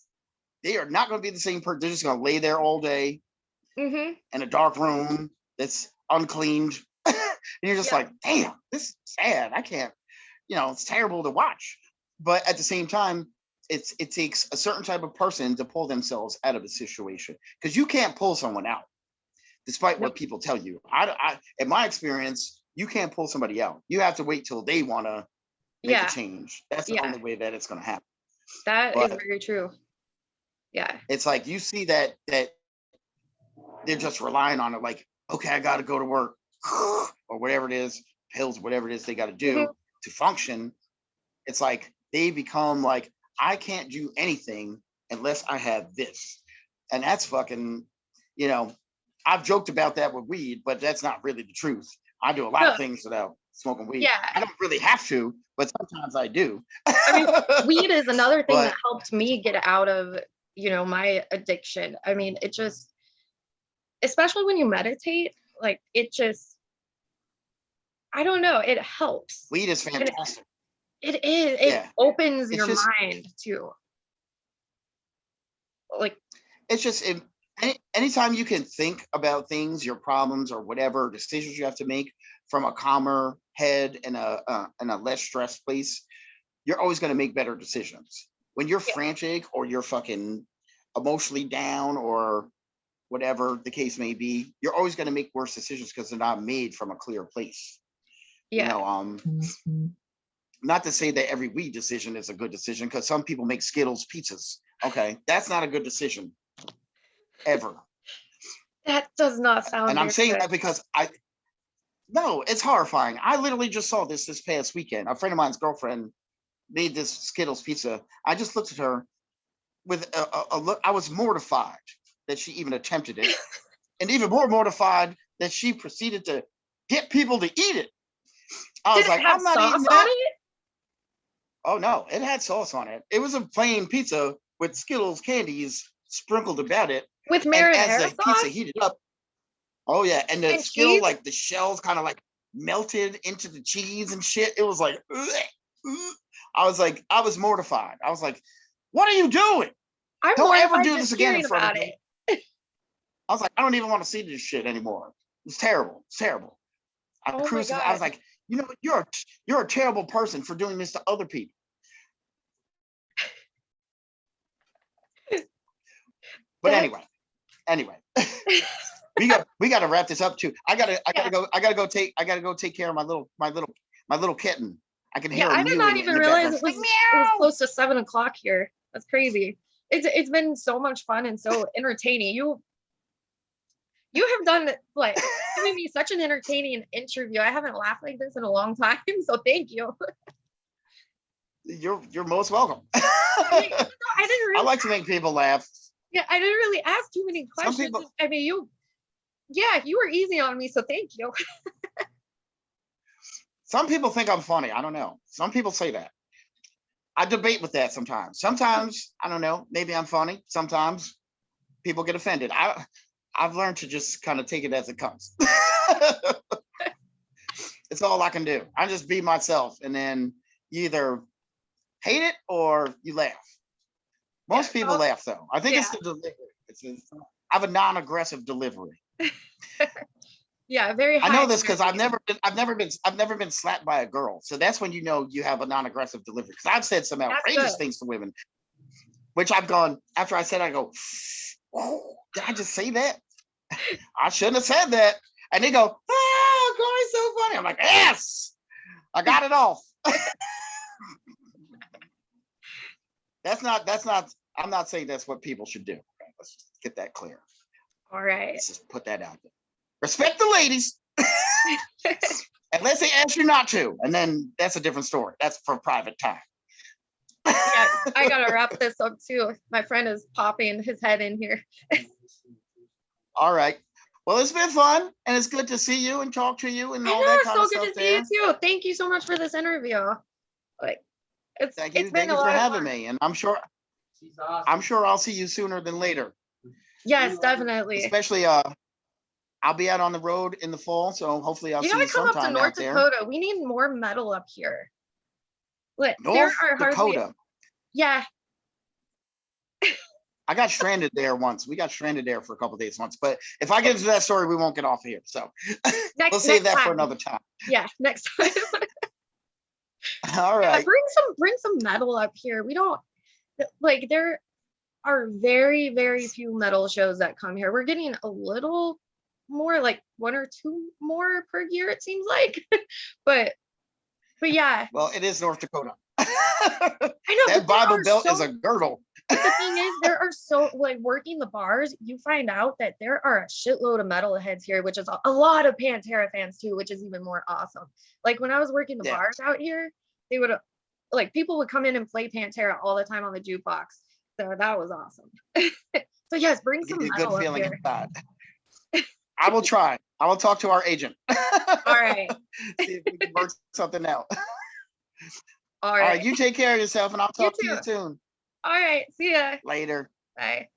they are not going to be the same person. They're just going to lay there all day in a dark room that's uncleaned. And you're just like, damn, this is sad. I can't, it's terrible to watch. But at the same time, it takes a certain type of person to pull themselves out of a situation, because you can't pull someone out, despite what people tell you. I in my experience, you can't pull somebody out. You have to wait till they want to make a change. That's the only way that it's going to happen. That is very true. Yeah. It's like you see that they're just relying on it. Like, okay, I got to go to work or whatever it is, pills, whatever it is they got to do to function. It's like they become like, I can't do anything unless I have this. And that's fucking, you know, I've joked about that with weed, but that's not really the truth. I do a lot of things without smoking weed. Yeah. I don't really have to, but sometimes I do. I mean, weed is another thing that helped me get out of, you know, my addiction. I mean, it just, especially when you meditate, like it just, I don't know, it helps. Weed is fantastic. It is. It opens your mind too. Like, it's just, anytime you can think about things, your problems or whatever decisions you have to make from a calmer head and a less stressed place, you're always going to make better decisions. When you're frantic or you're fucking emotionally down or whatever the case may be, you're always going to make worse decisions because they're not made from a clear place. You know, not to say that every weed decision is a good decision, because some people make Skittles pizzas. Okay, that's not a good decision ever. That does not sound. And I'm saying that because no, it's horrifying. I literally just saw this past weekend. A friend of mine's girlfriend made this Skittles pizza. I just looked at her with a look. I was mortified that she even attempted it, and even more mortified that she proceeded to get people to eat it. I was like, I'm not eating that. Oh no, it had sauce on it. It was a plain pizza with Skittles candies sprinkled about it. With marinara as the sauce? pizza heated up. Oh yeah, and the Skittle, cheese? like the shells kind of like melted into the cheese and shit. It was like, I was mortified. I was like, what are you doing? Don't ever do this again in front of me. I was like, I don't even want to see this shit anymore. It's terrible. It's terrible. I was like, you know, you're a terrible person for doing this to other people. But anyway, we got to wrap this up too. I gotta go take care of my little kitten. I can hear. I did not even realize it was close to 7 o'clock here. That's crazy. It's been so much fun and so entertaining. You have done like giving me such an entertaining interview. I haven't laughed like this in a long time, so thank you. You're most welcome. I didn't really. I like to make people laugh. Yeah, I didn't really ask too many questions. I mean, you were easy on me, so thank you. Some people think I'm funny. I don't know. Some people say that. I debate with that sometimes. Sometimes, I don't know, maybe I'm funny. Sometimes people get offended. I've learned to just kind of take it as it comes. It's all I can do. I just be myself, and then you either hate it or you laugh. Most people laugh though. I think it's the delivery. I have a non-aggressive delivery. Yeah, very high. I know this because I've never been slapped by a girl. So that's when you know you have a non-aggressive delivery. Because I've said some outrageous things to women, which I've gone after I said, I go, oh, did I just say that? I shouldn't have said that. And they go, oh, Corey's so funny. I'm like, yes, I got it off. I'm not saying that's what people should do. Okay, let's get that clear. All right. Let's just put that out there. Respect the ladies. Unless they ask you not to. And then that's a different story. That's for private time. Yeah, I gotta wrap this up too. My friend is popping his head in here. All right. Well, it's been fun, and it's good to see you and talk to you and all that kind of stuff. So good to see you too. Thank you so much for this interview. Thank you for having me, and I'm sure I'll see you sooner than later. Yes, definitely. Especially I'll be out on the road in the fall, so hopefully I'll see you sometime out there. You gotta come up to North Dakota. We need more metal up here. Look, North Dakota. Yeah. I got stranded there once. We got stranded there for a couple of days once. But if I get into that story, we won't get off here. So we'll save that for another time. Yeah, next time. All right. Yeah, bring some metal up here. We don't like there are very, very few metal shows that come here. We're getting a little more, like 1 or 2 more per year, it seems like. but yeah. Well, it is North Dakota. I know that Bible Belt is a girdle. But the thing is, there are so like working the bars, you find out that there are a shitload of metalheads here, which is a lot of Pantera fans too, which is even more awesome. Like when I was working the bars out here, they would like people would come in and play Pantera all the time on the jukebox. So that was awesome. So yes, bring some metal up here. I will try. I will talk to our agent. All right. See if we can work something out. All right. You take care of yourself, and I'll talk to you soon. All right. See ya. Later. Bye.